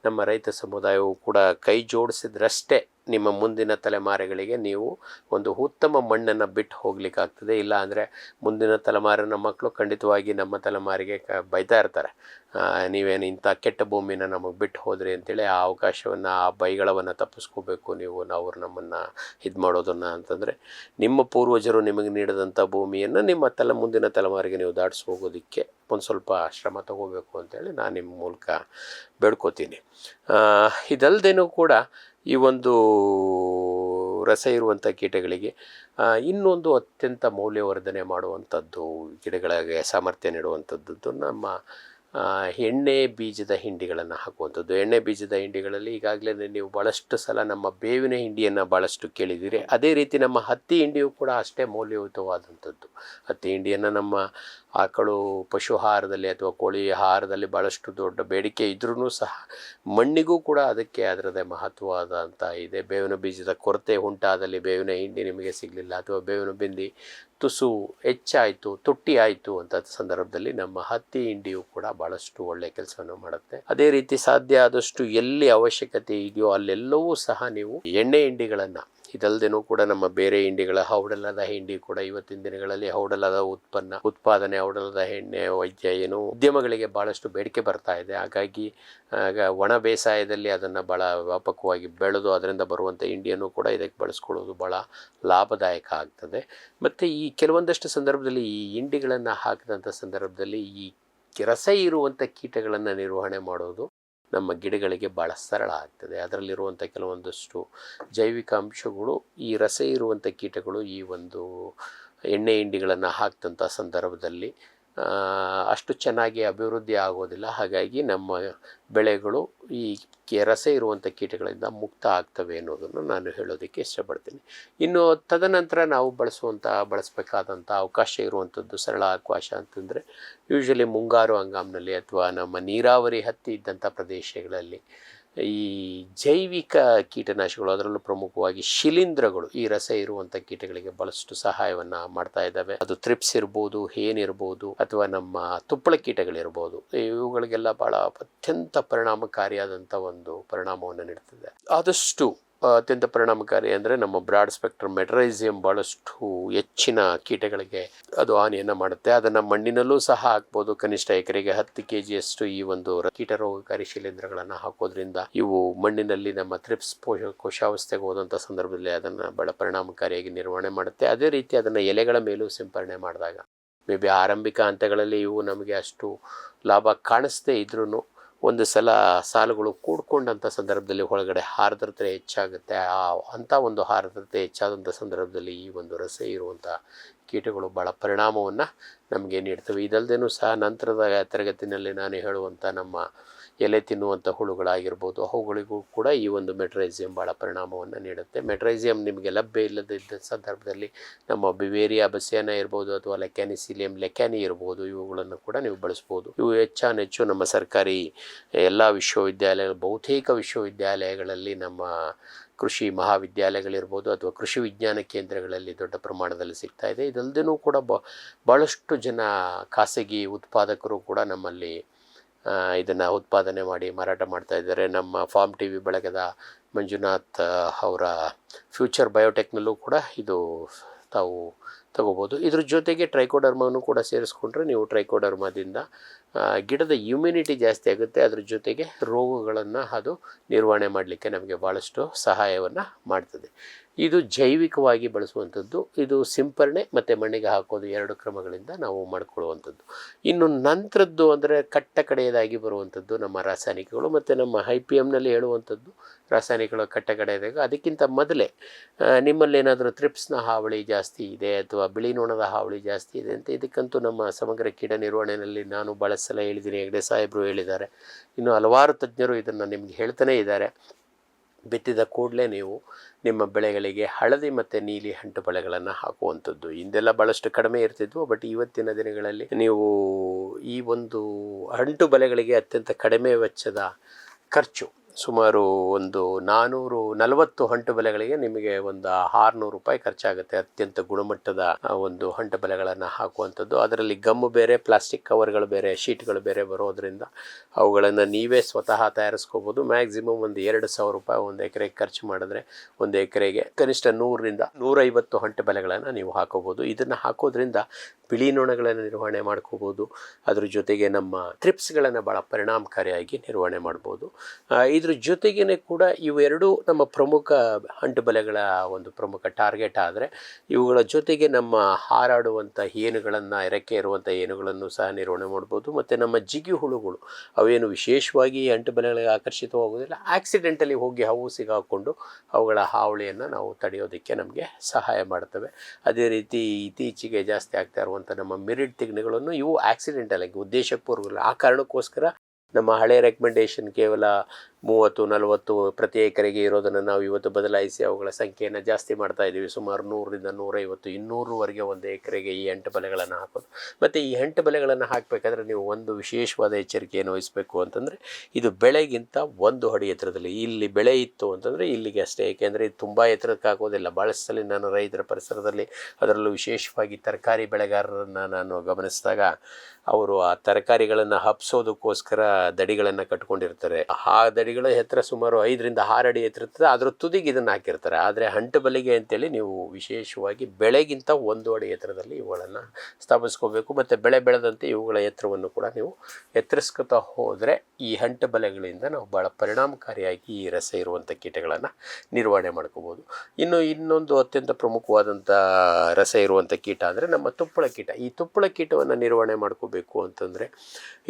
ನಮ್ಮ ರೈತ ಸಮುದಾಯವು ಕೂಡ ಕೈ ಜೋಡಿಸಿದ್ರಷ್ಟೇ ನಿಮ್ಮ ಮುಂದಿನ ತಲೆಮಾರುಗಳಿಗೆ ನೀವು ಒಂದು ಉತ್ತಮ ಮಣ್ಣನ್ನು ಬಿಟ್ಟು ಹೋಗ್ಲಿಕ್ಕಾಗ್ತದೆ. ಇಲ್ಲ ಅಂದರೆ ಮುಂದಿನ ತಲೆಮಾರಿನ ಮಕ್ಕಳು ಖಂಡಿತವಾಗಿ ನಮ್ಮ ತಲೆಮಾರಿಗೆ ಬೈತಾ ಇರ್ತಾರೆ, ನೀವೇನು ಇಂಥ ಕೆಟ್ಟ ಭೂಮಿನ ನಮಗೆ ಬಿಟ್ಟು ಹೋದ್ರಿ ಅಂತೇಳಿ. ಆ ಅವಕಾಶವನ್ನು, ಆ ಬೈಗಳವನ್ನು ತಪ್ಪಿಸ್ಕೋಬೇಕು ನೀವು, ನಾವು ನಮ್ಮನ್ನು ಇದು ಮಾಡೋದನ್ನು ಅಂತಂದರೆ ನಿಮ್ಮ ಪೂರ್ವಜರು ನಿಮಗೆ ನೀಡಿದಂಥ ಭೂಮಿಯನ್ನು ನಿಮ್ಮ ಮುಂದಿನ ತಲೆಮಾರಿಗೆ ನೀವು ದಾಟಿಸಿ ಹೋಗೋದಕ್ಕೆ ಒಂದು ಸ್ವಲ್ಪ ಶ್ರಮ ತಗೋಬೇಕು ಅಂತೇಳಿ ನಾನು ನಿಮ್ಮ ಮೂಲಕ ಬೇಡ್ಕೋತೀನಿ. ಇದಲ್ಲದೇನೂ ಕೂಡ ಈ ಒಂದು ರಸ ಇರುವಂಥ ಕೀಟಗಳಿಗೆ ಇನ್ನೊಂದು ಅತ್ಯಂತ ಮೌಲ್ಯವರ್ಧನೆ ಮಾಡುವಂಥದ್ದು, ಗಿಡಗಳಿಗೆ ಸಾಮರ್ಥ್ಯ ನೀಡುವಂಥದ್ದು ನಮ್ಮ ಎಣ್ಣೆ ಬೀಜದ ಹಿಂಡಿಗಳನ್ನು ಹಾಕುವಂಥದ್ದು. ಎಣ್ಣೆ ಬೀಜದ ಹಿಂಡಿಗಳಲ್ಲಿ ಈಗಾಗಲೇ ನೀವು ಭಾಳಷ್ಟು ಸಲ ನಮ್ಮ ಬೇವಿನ ಹಿಂಡಿಯನ್ನು ಭಾಳಷ್ಟು ಕೇಳಿದ್ದೀರಿ. ಅದೇ ರೀತಿ ನಮ್ಮ ಹತ್ತಿ ಹಿಂಡಿಯೂ ಕೂಡ ಅಷ್ಟೇ ಮೌಲ್ಯಯುತವಾದಂಥದ್ದು. ಹತ್ತಿ ಹಿಂಡಿಯನ್ನು ನಮ್ಮ ಆಕಳು ಪಶು ಆಹಾರದಲ್ಲಿ ಅಥವಾ ಕೋಳಿ ಆಹಾರದಲ್ಲಿ ಭಾಳಷ್ಟು ದೊಡ್ಡ ಬೇಡಿಕೆ ಇದ್ರೂ ಸಹ ಮಣ್ಣಿಗೂ ಕೂಡ ಅದಕ್ಕೆ ಅದರದೇ ಮಹತ್ವವಾದಂಥ ಇದೆ. ಬೇವಿನ ಬೀಜದ ಕೊರತೆ ಉಂಟಾದಲ್ಲಿ ಬೇವಿನ ಹಿಂಡಿ ನಿಮಗೆ ಸಿಗಲಿಲ್ಲ, ಅಥವಾ ಬೇವಿನ ಬಿಂದಿ ತುಸು ಹೆಚ್ಚಾಯಿತು, ತುಟ್ಟಿ ಆಯಿತು ಅಂತ ಸಂದರ್ಭದಲ್ಲಿ ನಮ್ಮ ಹತ್ತಿ ಹಿಂಡಿಯು ಕೂಡ ಭಾಳಷ್ಟು ಒಳ್ಳೆಯ ಕೆಲಸವನ್ನು ಮಾಡುತ್ತೆ. ಅದೇ ರೀತಿ ಸಾಧ್ಯ ಆದಷ್ಟು ಎಲ್ಲಿ ಅವಶ್ಯಕತೆ ಇದೆಯೋ ಅಲ್ಲೆಲ್ಲವೂ ಸಹ ನೀವು ಎಣ್ಣೆ ಹಿಂಡಿಗಳನ್ನು, ಇದಲ್ಲದೇನೂ ಕೂಡ ನಮ್ಮ ಬೇರೆ ಹಿಂಡಿಗಳ ಹೌಡಲದ ಹಿಂಡಿ ಕೂಡ ಇವತ್ತಿನ ದಿನಗಳಲ್ಲಿ ಹೌಡಲದ ಉತ್ಪಾದನೆ, ಹೌಡಲದ ಎಣ್ಣೆ ವೈದ್ಯ ಉದ್ಯಮಗಳಿಗೆ ಭಾಳಷ್ಟು ಬೇಡಿಕೆ ಬರ್ತಾ ಇದೆ. ಹಾಗಾಗಿ ಒಣ ಬೇಸಾಯದಲ್ಲಿ ಅದನ್ನು ಭಾಳ ವ್ಯಾಪಕವಾಗಿ ಬೆಳೆದು ಅದರಿಂದ ಬರುವಂಥ ಹಿಂಡಿಯನ್ನು ಕೂಡ ಇದಕ್ಕೆ ಬಳಸ್ಕೊಳ್ಳೋದು ಭಾಳ ಲಾಭದಾಯಕ ಆಗ್ತದೆ. ಮತ್ತು ಈ ಕೆಲವೊಂದಷ್ಟು ಸಂದರ್ಭದಲ್ಲಿ ಈ ಹಿಂಡಿಗಳನ್ನು ಹಾಕಿದಂಥ ಸಂದರ್ಭದಲ್ಲಿ ಈ ರಸ ಇರುವಂಥ ಕೀಟಗಳನ್ನು ನಿರ್ವಹಣೆ ಮಾಡೋದು ನಮ್ಮ ಗಿಡಗಳಿಗೆ ಭಾಳ ಸರಳ ಆಗ್ತದೆ. ಅದರಲ್ಲಿರುವಂಥ ಕೆಲವೊಂದಷ್ಟು ಜೈವಿಕ ಅಂಶಗಳು ಈ ರಸ ಇರುವಂಥ ಕೀಟಗಳು ಈ ಒಂದು ಎಣ್ಣೆ ಹಿಂಡಿಗಳನ್ನು ಹಾಕಿದಂಥ ಸಂದರ್ಭದಲ್ಲಿ ಅಷ್ಟು ಚೆನ್ನಾಗಿ ಅಭಿವೃದ್ಧಿ ಆಗೋದಿಲ್ಲ. ಹಾಗಾಗಿ ನಮ್ಮ ಬೆಳೆಗಳು ಈ ರಸ ಇರುವಂಥ ಕೀಟಗಳಿಂದ ಮುಕ್ತ ಆಗ್ತವೆ ಅನ್ನೋದನ್ನು ನಾನು ಹೇಳೋದಕ್ಕೆ ಇಷ್ಟಪಡ್ತೀನಿ. ಇನ್ನು ತದನಂತರ ನಾವು ಬಳಸಬೇಕಾದಂಥ ಅವಕಾಶ ಇರುವಂಥದ್ದು ಸರಳ ಅವಕಾಶ ಅಂತಂದರೆ ಯೂಶ್ವಲಿ ಮುಂಗಾರು ಹಂಗಾಮಿನಲ್ಲಿ ಅಥವಾ ನಮ್ಮ ನೀರಾವರಿ ಹತ್ತಿ ಇದ್ದಂಥ ಪ್ರದೇಶಗಳಲ್ಲಿ ಈ ಜೈವಿಕ ಕೀಟನಾಶಕಗಳು, ಅದರಲ್ಲೂ ಪ್ರಮುಖವಾಗಿ ಶಿಲೀಂಧ್ರಗಳು ಈ ರಸ ಇರುವಂಥ ಕೀಟಗಳಿಗೆ ಭಾಳಷ್ಟು ಸಹಾಯವನ್ನು ಮಾಡ್ತಾ ಇದ್ದಾವೆ. ಅದು ಥ್ರಿಪ್ಸ್ ಇರ್ಬೋದು, ಹೇನ್ ಇರ್ಬೋದು, ಅಥವಾ ನಮ್ಮ ತುಪ್ಪಳ ಕೀಟಗಳಿರ್ಬೋದು. ಇವುಗಳಿಗೆಲ್ಲ ಭಾಳ ಅತ್ಯಂತ ಪರಿಣಾಮಕಾರಿಯಾದಂಥ ಒಂದು ಪರಿಣಾಮವನ್ನು ನೀಡ್ತದೆ. ಆದಷ್ಟು ಅತ್ಯಂತ ಪರಿಣಾಮಕಾರಿ ಅಂದರೆ ನಮ್ಮ ಬ್ರಾಡ್ ಸ್ಪೆಕ್ಟ್ರಮ್ ಮೆಟರೈಸಿಯಂ ಭಾಳಷ್ಟು ಹೆಚ್ಚಿನ ಕೀಟಗಳಿಗೆ ಅದು ಹಾನಿಯನ್ನು ಮಾಡುತ್ತೆ. ಅದನ್ನು ಮಣ್ಣಿನಲ್ಲೂ ಸಹ ಹಾಕ್ಬೋದು. ಕನಿಷ್ಠ ಎಕರೆಗೆ 10 kgಯಷ್ಟು ಈ ಒಂದು ಕೀಟರೋಗಕಾರಿ ಶಿಲೀಂಧ್ರಗಳನ್ನು ಹಾಕೋದ್ರಿಂದ ಇವು ಮಣ್ಣಿನಲ್ಲಿ ನಮ್ಮ ಥ್ರಿಪ್ಸ್ ಕೋಶಾವಸ್ಥೆಗೆ ಹೋದಂಥ ಸಂದರ್ಭದಲ್ಲಿ ಅದನ್ನು ಭಾಳ ಪರಿಣಾಮಕಾರಿಯಾಗಿ ನಿರ್ವಹಣೆ ಮಾಡುತ್ತೆ. ಅದೇ ರೀತಿ ಅದನ್ನು ಎಲೆಗಳ ಮೇಲೂ ಸಿಂಪರಣೆ ಮಾಡಿದಾಗ ಮೇ ಬಿ ಆರಂಭಿಕ ಹಂತಗಳಲ್ಲಿ ಇವು ನಮಗೆ ಅಷ್ಟು ಲಾಭ ಕಾಣಿಸ್ದೇ ಇದ್ರೂ ಒಂದು ಸಲ ಸಾಲುಗಳು ಕೂಡ್ಕೊಂಡಂಥ ಸಂದರ್ಭದಲ್ಲಿ ಒಳಗಡೆ ಆರ್ದ್ರತೆ ಹೆಚ್ಚಾಗುತ್ತೆ. ಅಂಥ ಒಂದು ಆರ್ದ್ರತೆ ಹೆಚ್ಚಾದಂಥ ಸಂದರ್ಭದಲ್ಲಿ ಈ ಒಂದು ರಸ ಇರುವಂಥ ಕೀಟಗಳು ಭಾಳ ಪರಿಣಾಮವನ್ನು ನಮಗೆ ನೀಡ್ತವೆ. ಇದಲ್ಲದೇನೂ ಸಹ ನಂತರದ ತರಗತಿನಲ್ಲಿ ನಾನು ಹೇಳುವಂಥ ನಮ್ಮ ಎಲೆ ತಿನ್ನುವಂಥ ಹುಳುಗಳಾಗಿರ್ಬೋದು, ಅವುಗಳಿಗೂ ಕೂಡ ಈ ಒಂದು ಮೆಟ್ರೈಸಿಯಂ ಭಾಳ ಪರಿಣಾಮವನ್ನು ನೀಡುತ್ತೆ. ಮೆಟ್ರೈಸಿಯಂ ನಿಮಗೆ ಲಭ್ಯ ಇಲ್ಲದಿದ್ದ ಸಂದರ್ಭದಲ್ಲಿ ನಮ್ಮ ಬಿವೇರಿಯಾ ಬಸಿಯಾನ ಇರ್ಬೋದು ಅಥವಾ ಲೆಕ್ಯಾನಿಸಿಲಿಯಂ ಲೆಕ್ಯಾನಿ ಇರ್ಬೋದು, ಇವುಗಳನ್ನು ಕೂಡ ನೀವು ಬಳಸ್ಬೋದು. ಇವು ಹೆಚ್ಚು ನಮ್ಮ ಸರ್ಕಾರಿ ಎಲ್ಲ ವಿಶ್ವವಿದ್ಯಾಲಯಗಳು, ಬಹುತೇಕ ವಿಶ್ವವಿದ್ಯಾಲಯಗಳಲ್ಲಿ, ನಮ್ಮ ಕೃಷಿ ಮಹಾವಿದ್ಯಾಲಯಗಳಿರ್ಬೋದು ಅಥವಾ ಕೃಷಿ ವಿಜ್ಞಾನ ಕೇಂದ್ರಗಳಲ್ಲಿ ದೊಡ್ಡ ಪ್ರಮಾಣದಲ್ಲಿ ಸಿಗ್ತಾ ಇದೆ. ಇದಲ್ಲದೇನೂ ಕೂಡ ಭಾಳಷ್ಟು ಜನ ಖಾಸಗಿ ಉತ್ಪಾದಕರು ಕೂಡ ನಮ್ಮಲ್ಲಿ ಇದನ್ನು ಉತ್ಪಾದನೆ ಮಾಡಿ ಮಾರಾಟ ಮಾಡ್ತಾ ಇದ್ದಾರೆ. ನಮ್ಮ ಫಾರ್ಮ್ ಟಿವಿ ಬಳಗದ ಮಂಜುನಾಥ್ ಅವರ ಫ್ಯೂಚರ್ ಬಯೋಟೆಕ್ನಲ್ಲೂ ಕೂಡ ಇದು ತಾವು ತಗೋಬೋದು. ಇದ್ರ ಜೊತೆಗೆ ಟ್ರೈಕೋಡರ್ಮವನ್ನು ಕೂಡ ಸೇರಿಸ್ಕೊಂಡ್ರೆ ನೀವು ಟ್ರೈಕೋಡರ್ಮದಿಂದ ಗಿಡದ ಇಮ್ಯುನಿಟಿ ಜಾಸ್ತಿ ಆಗುತ್ತೆ. ಅದ್ರ ಜೊತೆಗೆ ರೋಗಗಳನ್ನು ಅದು ನಿರ್ವಹಣೆ ಮಾಡಲಿಕ್ಕೆ ನಮಗೆ ಭಾಳಷ್ಟು ಸಹಾಯವನ್ನು ಮಾಡ್ತದೆ. ಇದು ಜೈವಿಕವಾಗಿ ಬಳಸುವಂಥದ್ದು. ಇದು ಸಿಂಪರಣೆ ಮತ್ತು ಮಣ್ಣಿಗೆ ಹಾಕೋದು 2 ಕ್ರಮಗಳಿಂದ ನಾವು ಮಾಡ್ಕೊಳ್ಳುವಂಥದ್ದು. ಇನ್ನು ನಂತರದ್ದು ಅಂದರೆ ಕಡೆಯದಾಗಿ ಬರುವಂಥದ್ದು ನಮ್ಮ ರಾಸಾಯನಿಕಗಳು ಮತ್ತು ನಮ್ಮ IPMನಲ್ಲಿ ಹೇಳುವಂಥದ್ದು ರಾಸಾಯನಿಕಗಳು ಕಡೆಯದಾಗ ಅದಕ್ಕಿಂತ ಮೊದಲೇ ನಿಮ್ಮಲ್ಲೇನಾದರೂ ಥ್ರಿಪ್ಸ್ನ ಹಾವಳಿ ಜಾಸ್ತಿ ಇದೆ ಅಥವಾ ಬಿಳಿ ನೊಣದ ಹಾವಳಿ ಜಾಸ್ತಿ ಇದೆ ಅಂತ, ಇದಕ್ಕಂತೂ ನಮ್ಮ ಸಮಗ್ರ ಕೀಟ ನಿರ್ವಹಣೆಯಲ್ಲಿ ನಾನು ಭಾಳ ಸಲ ಹೇಳಿದ್ದೀನಿ, ಹೆಗ್ಡೆ ಸಾಹೇಬರು ಹೇಳಿದ್ದಾರೆ, ಇನ್ನು ಹಲವಾರು ತಜ್ಞರು ಇದನ್ನು ನಿಮ್ಗೆ ಹೇಳ್ತಾನೇ ಇದ್ದಾರೆ. ಬಿತ್ತಿದ ಕೂಡಲೇ ನೀವು ನಿಮ್ಮ ಬೆಳೆಗಳಿಗೆ ಹಳದಿ ಮತ್ತು ನೀಲಿ ಅಂಟು ಬಳೆಗಳನ್ನು ಹಾಕುವಂಥದ್ದು. ಹಿಂದೆಲ್ಲ ಭಾಳಷ್ಟು ಕಡಿಮೆ ಇರ್ತಿದ್ವು, ಬಟ್ ಇವತ್ತಿನ ದಿನಗಳಲ್ಲಿ ನೀವು ಈ ಒಂದು ಅಂಟು ಬಳೆಗಳಿಗೆ ಅತ್ಯಂತ ಕಡಿಮೆ ವೆಚ್ಚದ ಖರ್ಚು, ಸುಮಾರು ಒಂದು 440 ಅಂಟು ಬಲೆಗಳಿಗೆ ನಿಮಗೆ ಒಂದು 600 ರೂಪಾಯಿ ಖರ್ಚಾಗುತ್ತೆ. ಅತ್ಯಂತ ಗುಣಮಟ್ಟದ ಒಂದು ಅಂಟು ಬಲೆಗಳನ್ನು ಹಾಕುವಂಥದ್ದು. ಅದರಲ್ಲಿ ಗಮ್ಮು ಬೇರೆ, ಪ್ಲಾಸ್ಟಿಕ್ ಕವರ್ಗಳು ಬೇರೆ, ಶೀಟ್ಗಳು ಬೇರೆ ಬರೋದ್ರಿಂದ ಅವುಗಳನ್ನು ನೀವೇ ಸ್ವತಃ ತಯಾರಿಸ್ಕೋಬೋದು. ಮ್ಯಾಕ್ಸಿಮಮ್ ಒಂದು 2,000 ರೂಪಾಯಿ ಒಂದು ಎಕರೆಗೆ ಖರ್ಚು ಮಾಡಿದ್ರೆ ಒಂದು ಎಕರೆಗೆ ಕನಿಷ್ಠ 100ರಿಂದ 150 ಅಂಟು ಬಲೆಗಳನ್ನು ನೀವು ಹಾಕೋಬೋದು. ಇದನ್ನು ಹಾಕೋದ್ರಿಂದ ಬಿಳಿ ನೊಣಗಳನ್ನು ನಿರ್ವಹಣೆ ಮಾಡ್ಕೋಬೋದು. ಅದ್ರ ಜೊತೆಗೆ ನಮ್ಮ ಥ್ರಿಪ್ಸ್ಗಳನ್ನು ಭಾಳ ಪರಿಣಾಮಕಾರಿಯಾಗಿ ನಿರ್ವಹಣೆ ಮಾಡ್ಬೋದು. ಇದ್ರ ಜೊತೆಗೇ ಕೂಡ ಇವೆರಡೂ ನಮ್ಮ ಪ್ರಮುಖ ಅಂಟು ಬಲೆಗಳ ಒಂದು ಪ್ರಮುಖ ಟಾರ್ಗೆಟ್ ಆದರೆ, ಇವುಗಳ ಜೊತೆಗೆ ನಮ್ಮ ಹಾರಾಡುವಂಥ ಏನುಗಳನ್ನು, ರೆಕ್ಕೆ ಇರುವಂಥ ಏನುಗಳನ್ನು ಸಹ ನಿರ್ವಹಣೆ ಮಾಡ್ಬೋದು. ಮತ್ತು ನಮ್ಮ ಜಿಗಿ ಹುಳುಗಳು ಅವೇನು ವಿಶೇಷವಾಗಿ ಅಂಟು ಬಲೆಗಳಿಗೆ ಆಕರ್ಷಿತವಾಗೋದಿಲ್ಲ, ಆಕ್ಸಿಡೆಂಟಲಿ ಹೋಗಿ ಅವು ಸಿಗಾಕೊಂಡು ಅವುಗಳ ಹಾವಳಿಯನ್ನು ನಾವು ತಡೆಯೋದಕ್ಕೆ ನಮಗೆ ಸಹಾಯ ಮಾಡ್ತವೆ. ಅದೇ ರೀತಿ ಇತ್ತೀಚೆಗೆ ಜಾಸ್ತಿ ಆಗ್ತಾ ಇರುವಂಥ ನಮ್ಮ ಮಿರಿಡ್ ತಿಗಣೆಗಳನ್ನು ಇವು ಆಕ್ಸಿಡೆಂಟಲ್ ಆಗಿ ಉದ್ದೇಶಪೂರ್ವಕ, ಆ ಕಾರಣಕ್ಕೋಸ್ಕರ ನಮ್ಮ ಹಳೆ ರೆಕಮೆಂಡೇಶನ್ ಕೇವಲ 30-40 ಪ್ರತಿ ಎಕರೆಗೆ ಇರೋದನ್ನು ನಾವು ಇವತ್ತು ಬದಲಾಯಿಸಿ ಅವುಗಳ ಸಂಖ್ಯೆಯನ್ನು ಜಾಸ್ತಿ ಮಾಡ್ತಾ ಇದ್ದೀವಿ. ಸುಮಾರು 100ರಿಂದ 150, 200ವರೆಗೆ ಒಂದು ಎಕರೆಗೆ ಈ ಅಂಟು ಬಲೆಗಳನ್ನು ಹಾಕೋದು. ಮತ್ತು ಈ ಅಂಟು ಬಲೆಗಳನ್ನು ಹಾಕಬೇಕಾದ್ರೆ ನೀವು ಒಂದು ವಿಶೇಷವಾದ ಎಚ್ಚರಿಕೆಯನ್ನು ವಹಿಸಬೇಕು ಅಂತಂದರೆ, ಇದು ಬೆಳೆಗಿಂತ 1 ಅಡಿ ಎತ್ತರದಲ್ಲಿ, ಇಲ್ಲಿ ಬೆಳೆ ಇತ್ತು ಅಂತಂದರೆ ಇಲ್ಲಿಗೆ ಅಷ್ಟೇ. ಏಕೆಂದರೆ ಇದು ತುಂಬ ಎತ್ತರಕ್ಕೆ ಹಾಕೋದಿಲ್ಲ. ಭಾಳಷ್ಟು ಸಲ ನಾನು ರೈತರ ಪರಿಸರದಲ್ಲಿ, ಅದರಲ್ಲೂ ವಿಶೇಷವಾಗಿ ತರಕಾರಿ ಬೆಳೆಗಾರರನ್ನು ನಾನು ಗಮನಿಸಿದಾಗ ಅವರು ಆ ತರಕಾರಿಗಳನ್ನು ಹಬ್ಸೋದಕ್ಕೋಸ್ಕರ ದಡಿಗಳನ್ನು ಕಟ್ಕೊಂಡಿರ್ತಾರೆ. ಆ ದಡಿಗಳ ಎತ್ತರ ಸುಮಾರು 5ರಿಂದ 6 ಅಡಿ ಎತ್ತಿರ್ತದೆ. ಅದರ ತುದಿಗೆ ಇದನ್ನು ಹಾಕಿರ್ತಾರೆ. ಆದರೆ ಅಂಟು ಬಲೆಗೆ ಅಂತೇಳಿ ನೀವು ವಿಶೇಷವಾಗಿ ಬೆಳೆಗಿಂತ 1 ಅಡಿ ಎತ್ತರದಲ್ಲಿ ಇವುಗಳನ್ನು ಸ್ಥಾಪಿಸ್ಕೋಬೇಕು. ಮತ್ತು ಬೆಳೆ ಬೆಳೆದಂತೆ ಇವುಗಳ ಎತ್ತರವನ್ನು ಕೂಡ ನೀವು ಎತ್ತರಿಸ್ಕೊತಾ ಹೋದರೆ ಈ ಅಂಟು ಬಲೆಗಳಿಂದ ನಾವು ಭಾಳ ಪರಿಣಾಮಕಾರಿಯಾಗಿ ಈ ರಸ ಇರುವಂಥ ಕೀಟಗಳನ್ನು ನಿರ್ವಹಣೆ ಮಾಡ್ಕೋಬೋದು. ಇನ್ನೊಂದು ಅತ್ಯಂತ ಪ್ರಮುಖವಾದಂಥ ರಸ ಇರುವಂಥ ಕೀಟ ಅಂದರೆ ನಮ್ಮ ತುಪ್ಪಳ ಕೀಟ. ಈ ತುಪ್ಪಳ ಕೀಟವನ್ನು ನಿರ್ವಹಣೆ ಮಾಡ್ಕೋಬೇಕು ಅಂತಂದರೆ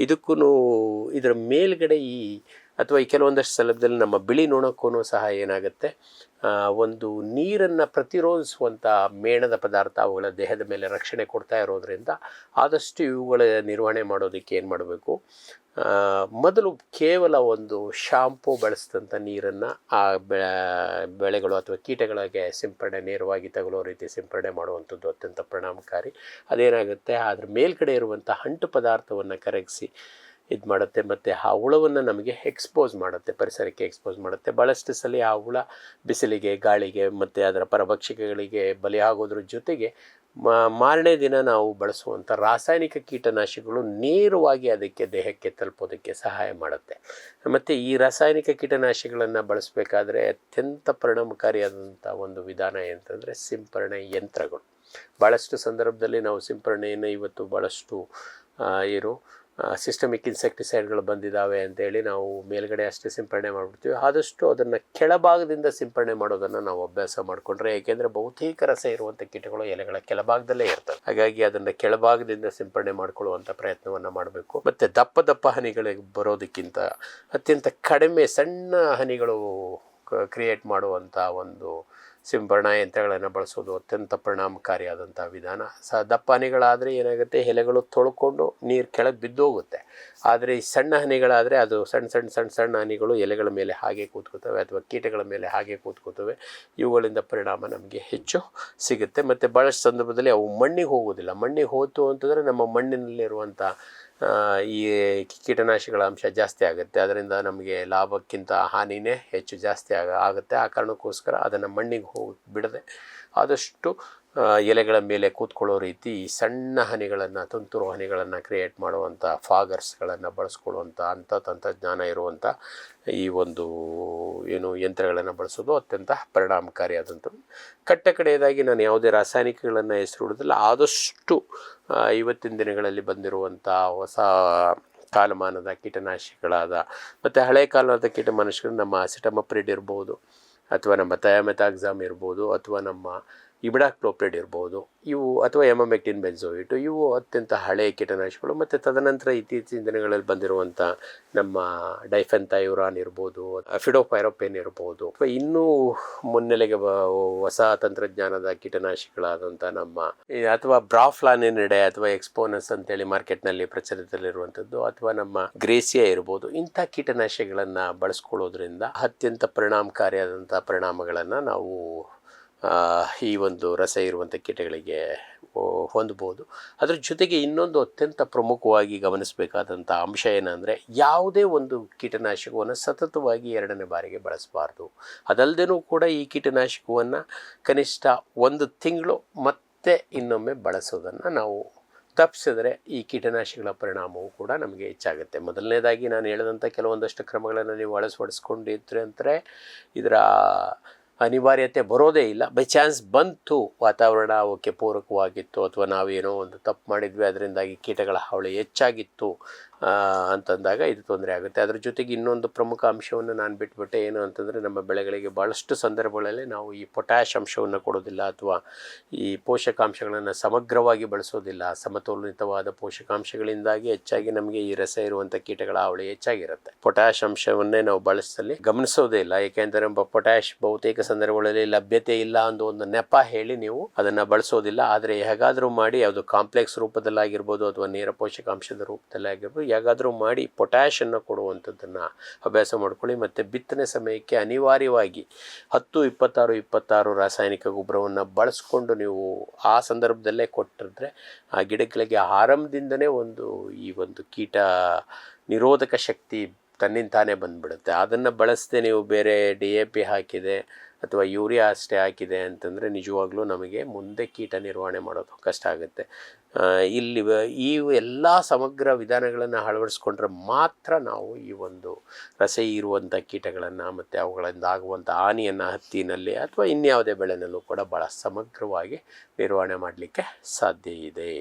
ಇದಕ್ಕೂ ಇದರ ಮೇಲ್ಗಡೆ ಈ ಅಥವಾ ಈ ಕೆಲವೊಂದಷ್ಟು ಸಂದರ್ಭದಲ್ಲಿ ನಮ್ಮ ಬಿಳಿ ನೊಣಕ್ಕೂ ಸಹ ಏನಾಗುತ್ತೆ, ಒಂದು ನೀರನ್ನು ಪ್ರತಿರೋಧಿಸುವಂಥ ಮೇಣದ ಪದಾರ್ಥ ಅವುಗಳ ದೇಹದ ಮೇಲೆ ರಕ್ಷಣೆ ಕೊಡ್ತಾ ಇರೋದ್ರಿಂದ ಆದಷ್ಟು ಇವುಗಳ ನಿರ್ವಹಣೆ ಮಾಡೋದಕ್ಕೆ ಏನು ಮಾಡಬೇಕು, ಮೊದಲು ಕೇವಲ ಒಂದು ಶಾಂಪೂ ಬಳಸಿದಂಥ ನೀರನ್ನು ಆ ಬೆಳೆಗಳು ಅಥವಾ ಕೀಟಗಳಿಗೆ ಸಿಂಪಡಣೆ ನೇರವಾಗಿ ತಗುಲೋ ರೀತಿ ಸಿಂಪಡಣೆ ಮಾಡುವಂಥದ್ದು ಅತ್ಯಂತ ಪರಿಣಾಮಕಾರಿ. ಅದೇನಾಗುತ್ತೆ, ಅದ್ರ ಮೇಲ್ಗಡೆ ಇರುವಂಥ ಅಂಟು ಪದಾರ್ಥವನ್ನು ಕರಗಿಸಿ ಇದು ಮಾಡುತ್ತೆ ಮತ್ತು ಆ ಹುಳವನ್ನು ನಮಗೆ ಎಕ್ಸ್ಪೋಸ್ ಮಾಡುತ್ತೆ, ಪರಿಸರಕ್ಕೆ ಎಕ್ಸ್ಪೋಸ್ ಮಾಡುತ್ತೆ. ಭಾಳಷ್ಟು ಸಲ ಆ ಹುಳ ಬಿಸಿಲಿಗೆ, ಗಾಳಿಗೆ ಮತ್ತು ಅದರ ಪರಭಕ್ಷಕಗಳಿಗೆ ಬಲಿಯಾಗೋದ್ರ ಜೊತೆಗೆ ಮಾರನೇ ದಿನ ನಾವು ಬಳಸುವಂಥ ರಾಸಾಯನಿಕ ಕೀಟನಾಶಕಗಳು ನೇರವಾಗಿ ಅದಕ್ಕೆ ದೇಹಕ್ಕೆ ತಲುಪೋದಕ್ಕೆ ಸಹಾಯ ಮಾಡುತ್ತೆ. ಮತ್ತು ಈ ರಾಸಾಯನಿಕ ಕೀಟನಾಶಕಗಳನ್ನು ಬಳಸಬೇಕಾದ್ರೆ ಅತ್ಯಂತ ಪರಿಣಾಮಕಾರಿಯಾದಂಥ ಒಂದು ವಿಧಾನ ಅಂತಂದರೆ ಸಿಂಪರಣೆ ಯಂತ್ರಗಳು. ಭಾಳಷ್ಟು ಸಂದರ್ಭದಲ್ಲಿ ನಾವು ಸಿಂಪರಣೆಯನ್ನು ಇವತ್ತು ಭಾಳಷ್ಟು ಸಿಸ್ಟಮಿಕ್ ಇನ್ಸೆಕ್ಟಿಸೈಡ್ಗಳು ಬಂದಿದ್ದಾವೆ ಅಂತೇಳಿ ನಾವು ಮೇಲ್ಗಡೆ ಅಷ್ಟೇ ಸಿಂಪರಣೆ ಮಾಡಿಬಿಡ್ತೀವಿ. ಆದಷ್ಟು ಅದನ್ನು ಕೆಳಭಾಗದಿಂದ ಸಿಂಪರಣೆ ಮಾಡೋದನ್ನು ನಾವು ಅಭ್ಯಾಸ ಮಾಡಿಕೊಂಡ್ರೆ, ಏಕೆಂದರೆ ಬಹುತೇಕ ರಸ ಇರುವಂಥ ಕೀಟಗಳು ಎಲೆಗಳ ಕೆಳಭಾಗದಲ್ಲೇ ಇರ್ತವೆ. ಹಾಗಾಗಿ ಅದನ್ನು ಕೆಳಭಾಗದಿಂದ ಸಿಂಪರಣೆ ಮಾಡಿಕೊಳ್ಳುವಂಥ ಪ್ರಯತ್ನವನ್ನು ಮಾಡಬೇಕು. ಮತ್ತು ದಪ್ಪ ಹನಿಗಳಿಗೆ ಬರೋದಕ್ಕಿಂತ ಅತ್ಯಂತ ಕಡಿಮೆ ಸಣ್ಣ ಹನಿಗಳು ಕ್ರಿಯೇಟ್ ಮಾಡುವಂಥ ಒಂದು ಸಿಂಪರಣಾ ಯಂತ್ರಗಳನ್ನು ಬಳಸೋದು ಅತ್ಯಂತ ಪರಿಣಾಮಕಾರಿಯಾದಂಥ ವಿಧಾನ. ದಪ್ಪ ಹನಿಗಳಾದರೆ ಏನಾಗುತ್ತೆ, ಎಲೆಗಳು ತೊಳ್ಕೊಂಡು ನೀರು ಕೆಳಗೆ ಬಿದ್ದೋಗುತ್ತೆ. ಆದರೆ ಈ ಸಣ್ಣ ಹನಿಗಳಾದರೆ ಅದು ಸಣ್ಣ ಹನಿಗಳು ಎಲೆಗಳ ಮೇಲೆ ಹಾಗೆ ಕೂತ್ಕೋತವೆ ಅಥವಾ ಕೀಟಗಳ ಮೇಲೆ ಹಾಗೆ ಕೂತ್ಕೋತವೆ. ಇವುಗಳಿಂದ ಪರಿಣಾಮ ನಮಗೆ ಹೆಚ್ಚು ಸಿಗುತ್ತೆ. ಮತ್ತು ಭಾಳಷ್ಟು ಸಂದರ್ಭದಲ್ಲಿ ಅವು ಮಣ್ಣಿಗೆ ಹೋಗೋದಿಲ್ಲ. ಮಣ್ಣಿಗೆ ಹೋಯ್ತು ಅಂತಂದರೆ ನಮ್ಮ ಮಣ್ಣಿನಲ್ಲಿರುವಂಥ ಈ ಕೀಟನಾಶಕಗಳ ಅಂಶ ಜಾಸ್ತಿ ಆಗುತ್ತೆ. ಅದರಿಂದ ನಮಗೆ ಲಾಭಕ್ಕಿಂತ ಹಾನಿನೇ ಹೆಚ್ಚು ಜಾಸ್ತಿ ಆಗುತ್ತೆ. ಆ ಕಾರಣಕ್ಕೋಸ್ಕರ ಅದನ್ನು ಮಣ್ಣಿಗೆ ಹೋಗಿ ಬಿಡದೆ ಆದಷ್ಟು ಎಲೆಗಳ ಮೇಲೆ ಕೂತ್ಕೊಳ್ಳೋ ರೀತಿ ಸಣ್ಣ ಹನಿಗಳನ್ನು, ತುಂತುರು ಹನಿಗಳನ್ನು ಕ್ರಿಯೇಟ್ ಮಾಡುವಂಥ ಫಾಗರ್ಸ್ಗಳನ್ನು ಬಳಸ್ಕೊಳ್ಳುವಂಥ ತಂತ್ರಜ್ಞಾನ ಇರುವಂಥ ಈ ಒಂದು ಯಂತ್ರಗಳನ್ನು ಬಳಸೋದು ಅತ್ಯಂತ ಪರಿಣಾಮಕಾರಿಯಾದಂಥದ್ದು. ಕಡೆಯದಾಗಿ ನಾನು ಯಾವುದೇ ರಾಸಾಯನಿಕಗಳನ್ನು ಹೆಸರುಡೋದಿಲ್ಲ. ಆದಷ್ಟು ಇವತ್ತಿನ ದಿನಗಳಲ್ಲಿ ಬಂದಿರುವಂಥ ಹೊಸ ಕಾಲಮಾನದ ಕೀಟನಾಶಕಗಳಾದ ಮತ್ತು ಹಳೆ ಕಾಲದ ಕೀಟನಾಶಕಗಳು ನಮ್ಮ ಅಸಿಟಮಪ್ರಿಡ್ ಇರ್ಬೋದು, ಅಥವಾ ನಮ್ಮ ಥಯಾಮೆಥಾಕ್ಸಾಮ್ ಇರ್ಬೋದು, ಅಥವಾ ನಮ್ಮ ಇಮಿಡಾಕ್ಲೋಪ್ರಿಡ್ ಇರ್ಬೋದು, ಇವು ಅಥವಾ ಎಮಮೆಕ್ಟಿನ್ ಬೆನ್ಜೋಯಿಟ್, ಇವು ಅತ್ಯಂತ ಹಳೆಯ ಕೀಟನಾಶಕಗಳು. ಮತ್ತು ತದನಂತರ ಇತ್ತೀಚಿನ ದಿನಗಳಲ್ಲಿ ಬಂದಿರುವಂಥ ನಮ್ಮ ಡೈಫೆನ್ಥೈರಾನ್ ಇರ್ಬೋದು, ಫಿಡೋಪೈರೋಪೇನ್ ಇರ್ಬೋದು, ಅಥವಾ ಇನ್ನೂ ಮುನ್ನೆಲೆಗೆ ಹೊಸ ತಂತ್ರಜ್ಞಾನದ ಕೀಟನಾಶಕಗಳಾದಂಥ ನಮ್ಮ ಅಥವಾ ಬ್ರಾಫ್ಲಾನಿನಿಡೆ ಅಥವಾ ಎಕ್ಸ್ಪೋನಸ್ ಅಂತೇಳಿ ಮಾರ್ಕೆಟ್ನಲ್ಲಿ ಪ್ರಚಲಿತದಲ್ಲಿರುವಂಥದ್ದು, ಅಥವಾ ನಮ್ಮ ಗ್ರೇಸಿಯಾ ಇರ್ಬೋದು. ಇಂಥ ಕೀಟನಾಶಕಗಳನ್ನು ಬಳಸ್ಕೊಳ್ಳೋದ್ರಿಂದ ಅತ್ಯಂತ ಪರಿಣಾಮಕಾರಿಯಾದಂಥ ಪರಿಣಾಮಗಳನ್ನು ನಾವು ಈ ಒಂದು ರಸ ಇರುವಂಥ ಕೀಟಗಳಿಗೆ ಹೊಂದ್ಬೋದು. ಅದ್ರ ಜೊತೆಗೆ ಇನ್ನೊಂದು ಅತ್ಯಂತ ಪ್ರಮುಖವಾಗಿ ಗಮನಿಸಬೇಕಾದಂಥ ಅಂಶ ಏನಂದರೆ, ಯಾವುದೇ ಒಂದು ಕೀಟನಾಶಕವನ್ನು ಸತತವಾಗಿ 2ನೇ ಬಾರಿಗೆ ಬಳಸಬಾರ್ದು. ಅದಲ್ಲದೇನೂ ಕೂಡ ಈ ಕೀಟನಾಶಕವನ್ನು ಕನಿಷ್ಠ 1 ತಿಂಗಳು ಮತ್ತೆ ಇನ್ನೊಮ್ಮೆ ಬಳಸೋದನ್ನು ನಾವು ತಪ್ಪಿಸಿದ್ರೆ ಈ ಕೀಟನಾಶಕಗಳ ಪರಿಣಾಮವು ಕೂಡ ನಮಗೆ ಹೆಚ್ಚಾಗುತ್ತೆ. ಮೊದಲನೇದಾಗಿ ನಾನು ಹೇಳಿದಂಥ ಕೆಲವೊಂದಷ್ಟು ಕ್ರಮಗಳನ್ನು ನೀವು ಅಳವಡಿಸ್ಕೊಂಡಿದ್ರೆ ಅಂದರೆ ಇದರ ಅನಿವಾರ್ಯತೆ ಬರೋದೇ ಇಲ್ಲ. ಬೈ ಚಾನ್ಸ್ ಬಂತು, ವಾತಾವರಣ ಅವಕ್ಕೆ ಪೂರಕವಾಗಿತ್ತು, ಅಥವಾ ನಾವೇನೋ ಒಂದು ತಪ್ಪು ಮಾಡಿದ್ವಿ ಅದರಿಂದಾಗಿ ಕೀಟಗಳ ಹಾವಳಿ ಹೆಚ್ಚಾಗಿತ್ತು ಅಂತಂದಾಗ ಇದು ತೊಂದರೆ ಆಗುತ್ತೆ. ಅದ್ರ ಜೊತೆಗೆ ಇನ್ನೊಂದು ಪ್ರಮುಖ ಅಂಶವನ್ನು ನಾನು ಬಿಟ್ಬಿಟ್ಟೆ, ಏನು ಅಂತಂದರೆ ನಮ್ಮ ಬೆಳೆಗಳಿಗೆ ಭಾಳಷ್ಟು ಸಂದರ್ಭಗಳಲ್ಲಿ ನಾವು ಈ ಪೊಟ್ಯಾಷ್ ಅಂಶವನ್ನು ಕೊಡೋದಿಲ್ಲ, ಅಥವಾ ಈ ಪೋಷಕಾಂಶಗಳನ್ನು ಸಮಗ್ರವಾಗಿ ಬಳಸೋದಿಲ್ಲ. ಸಮತೋಲಿತವಾದ ಪೋಷಕಾಂಶಗಳಿಂದಾಗಿ ಹೆಚ್ಚಾಗಿ ನಮಗೆ ಈ ರಸ ಇರುವಂಥ ಕೀಟಗಳ ಹಾವಳಿ ಹೆಚ್ಚಾಗಿರುತ್ತೆ. ಪೊಟ್ಯಾಷ್ ಅಂಶವನ್ನೇ ನಾವು ಬಳಸಲಿ ಗಮನಿಸೋದೇ ಇಲ್ಲ. ಏಕೆಂದರೆ ಪೊಟ್ಯಾಷ್ ಬಹುತೇಕ ಸಂದರ್ಭಗಳಲ್ಲಿ ಲಭ್ಯತೆ ಇಲ್ಲ ಅನ್ನೋ ಒಂದು ನೆಪ ಹೇಳಿ ನೀವು ಅದನ್ನು ಬಳಸೋದಿಲ್ಲ. ಆದರೆ ಹೇಗಾದರೂ ಮಾಡಿ ಯಾವುದು ಕಾಂಪ್ಲೆಕ್ಸ್ ರೂಪದಲ್ಲಾಗಿರ್ಬೋದು ಅಥವಾ ನೇರ ಪೋಷಕಾಂಶದ ರೂಪದಲ್ಲೇ ಆಗಿರ್ಬೋದು, ಹೇಗಾದರೂ ಮಾಡಿ ಪೊಟ್ಯಾಷನ್ನು ಕೊಡುವಂಥದ್ದನ್ನು ಅಭ್ಯಾಸ ಮಾಡ್ಕೊಳ್ಳಿ. ಮತ್ತು ಬಿತ್ತನೆ ಸಮಯಕ್ಕೆ ಅನಿವಾರ್ಯವಾಗಿ 10-26-26 ರಾಸಾಯನಿಕ ಗೊಬ್ಬರವನ್ನು ಬಳಸ್ಕೊಂಡು ನೀವು ಆ ಸಂದರ್ಭದಲ್ಲೇ ಕೊಟ್ಟಿದ್ರೆ ಆ ಗಿಡಗಳಿಗೆ ಆರಂಭದಿಂದನೇ ಈ ಒಂದು ಕೀಟ ನಿರೋಧಕ ಶಕ್ತಿ ತನ್ನಿಂತಾನೇ ಬಂದುಬಿಡುತ್ತೆ. ಅದನ್ನು ಬಳಸದೆ ನೀವು ಬೇರೆ DAP ಹಾಕಿದೆ ಅಥವಾ ಯೂರಿಯಾ ಅಷ್ಟೇ ಹಾಕಿದೆ ಅಂತಂದರೆ ನಿಜವಾಗ್ಲೂ ನಮಗೆ ಮುಂದೆ ಕೀಟ ನಿರ್ವಹಣೆ ಮಾಡೋದು ಕಷ್ಟ ಆಗುತ್ತೆ. ಇಲ್ಲಿ ಈ ಎಲ್ಲ ಸಮಗ್ರ ವಿಧಾನಗಳನ್ನು ಅಳವಡಿಸ್ಕೊಂಡ್ರೆ ಮಾತ್ರ ನಾವು ಈ ಒಂದು ರಸ ಇರುವಂಥ ಕೀಟಗಳನ್ನು ಮತ್ತು ಅವುಗಳಿಂದ ಆಗುವಂಥ ಹಾನಿಯನ್ನು ಹತ್ತಿನಲ್ಲಿ ಅಥವಾ ಇನ್ಯಾವುದೇ ಬೆಳೆನಲ್ಲೂ ಕೂಡ ಭಾಳ ಸಮಗ್ರವಾಗಿ ನಿರ್ವಹಣೆ ಮಾಡಲಿಕ್ಕೆ ಸಾಧ್ಯ ಇದೆ.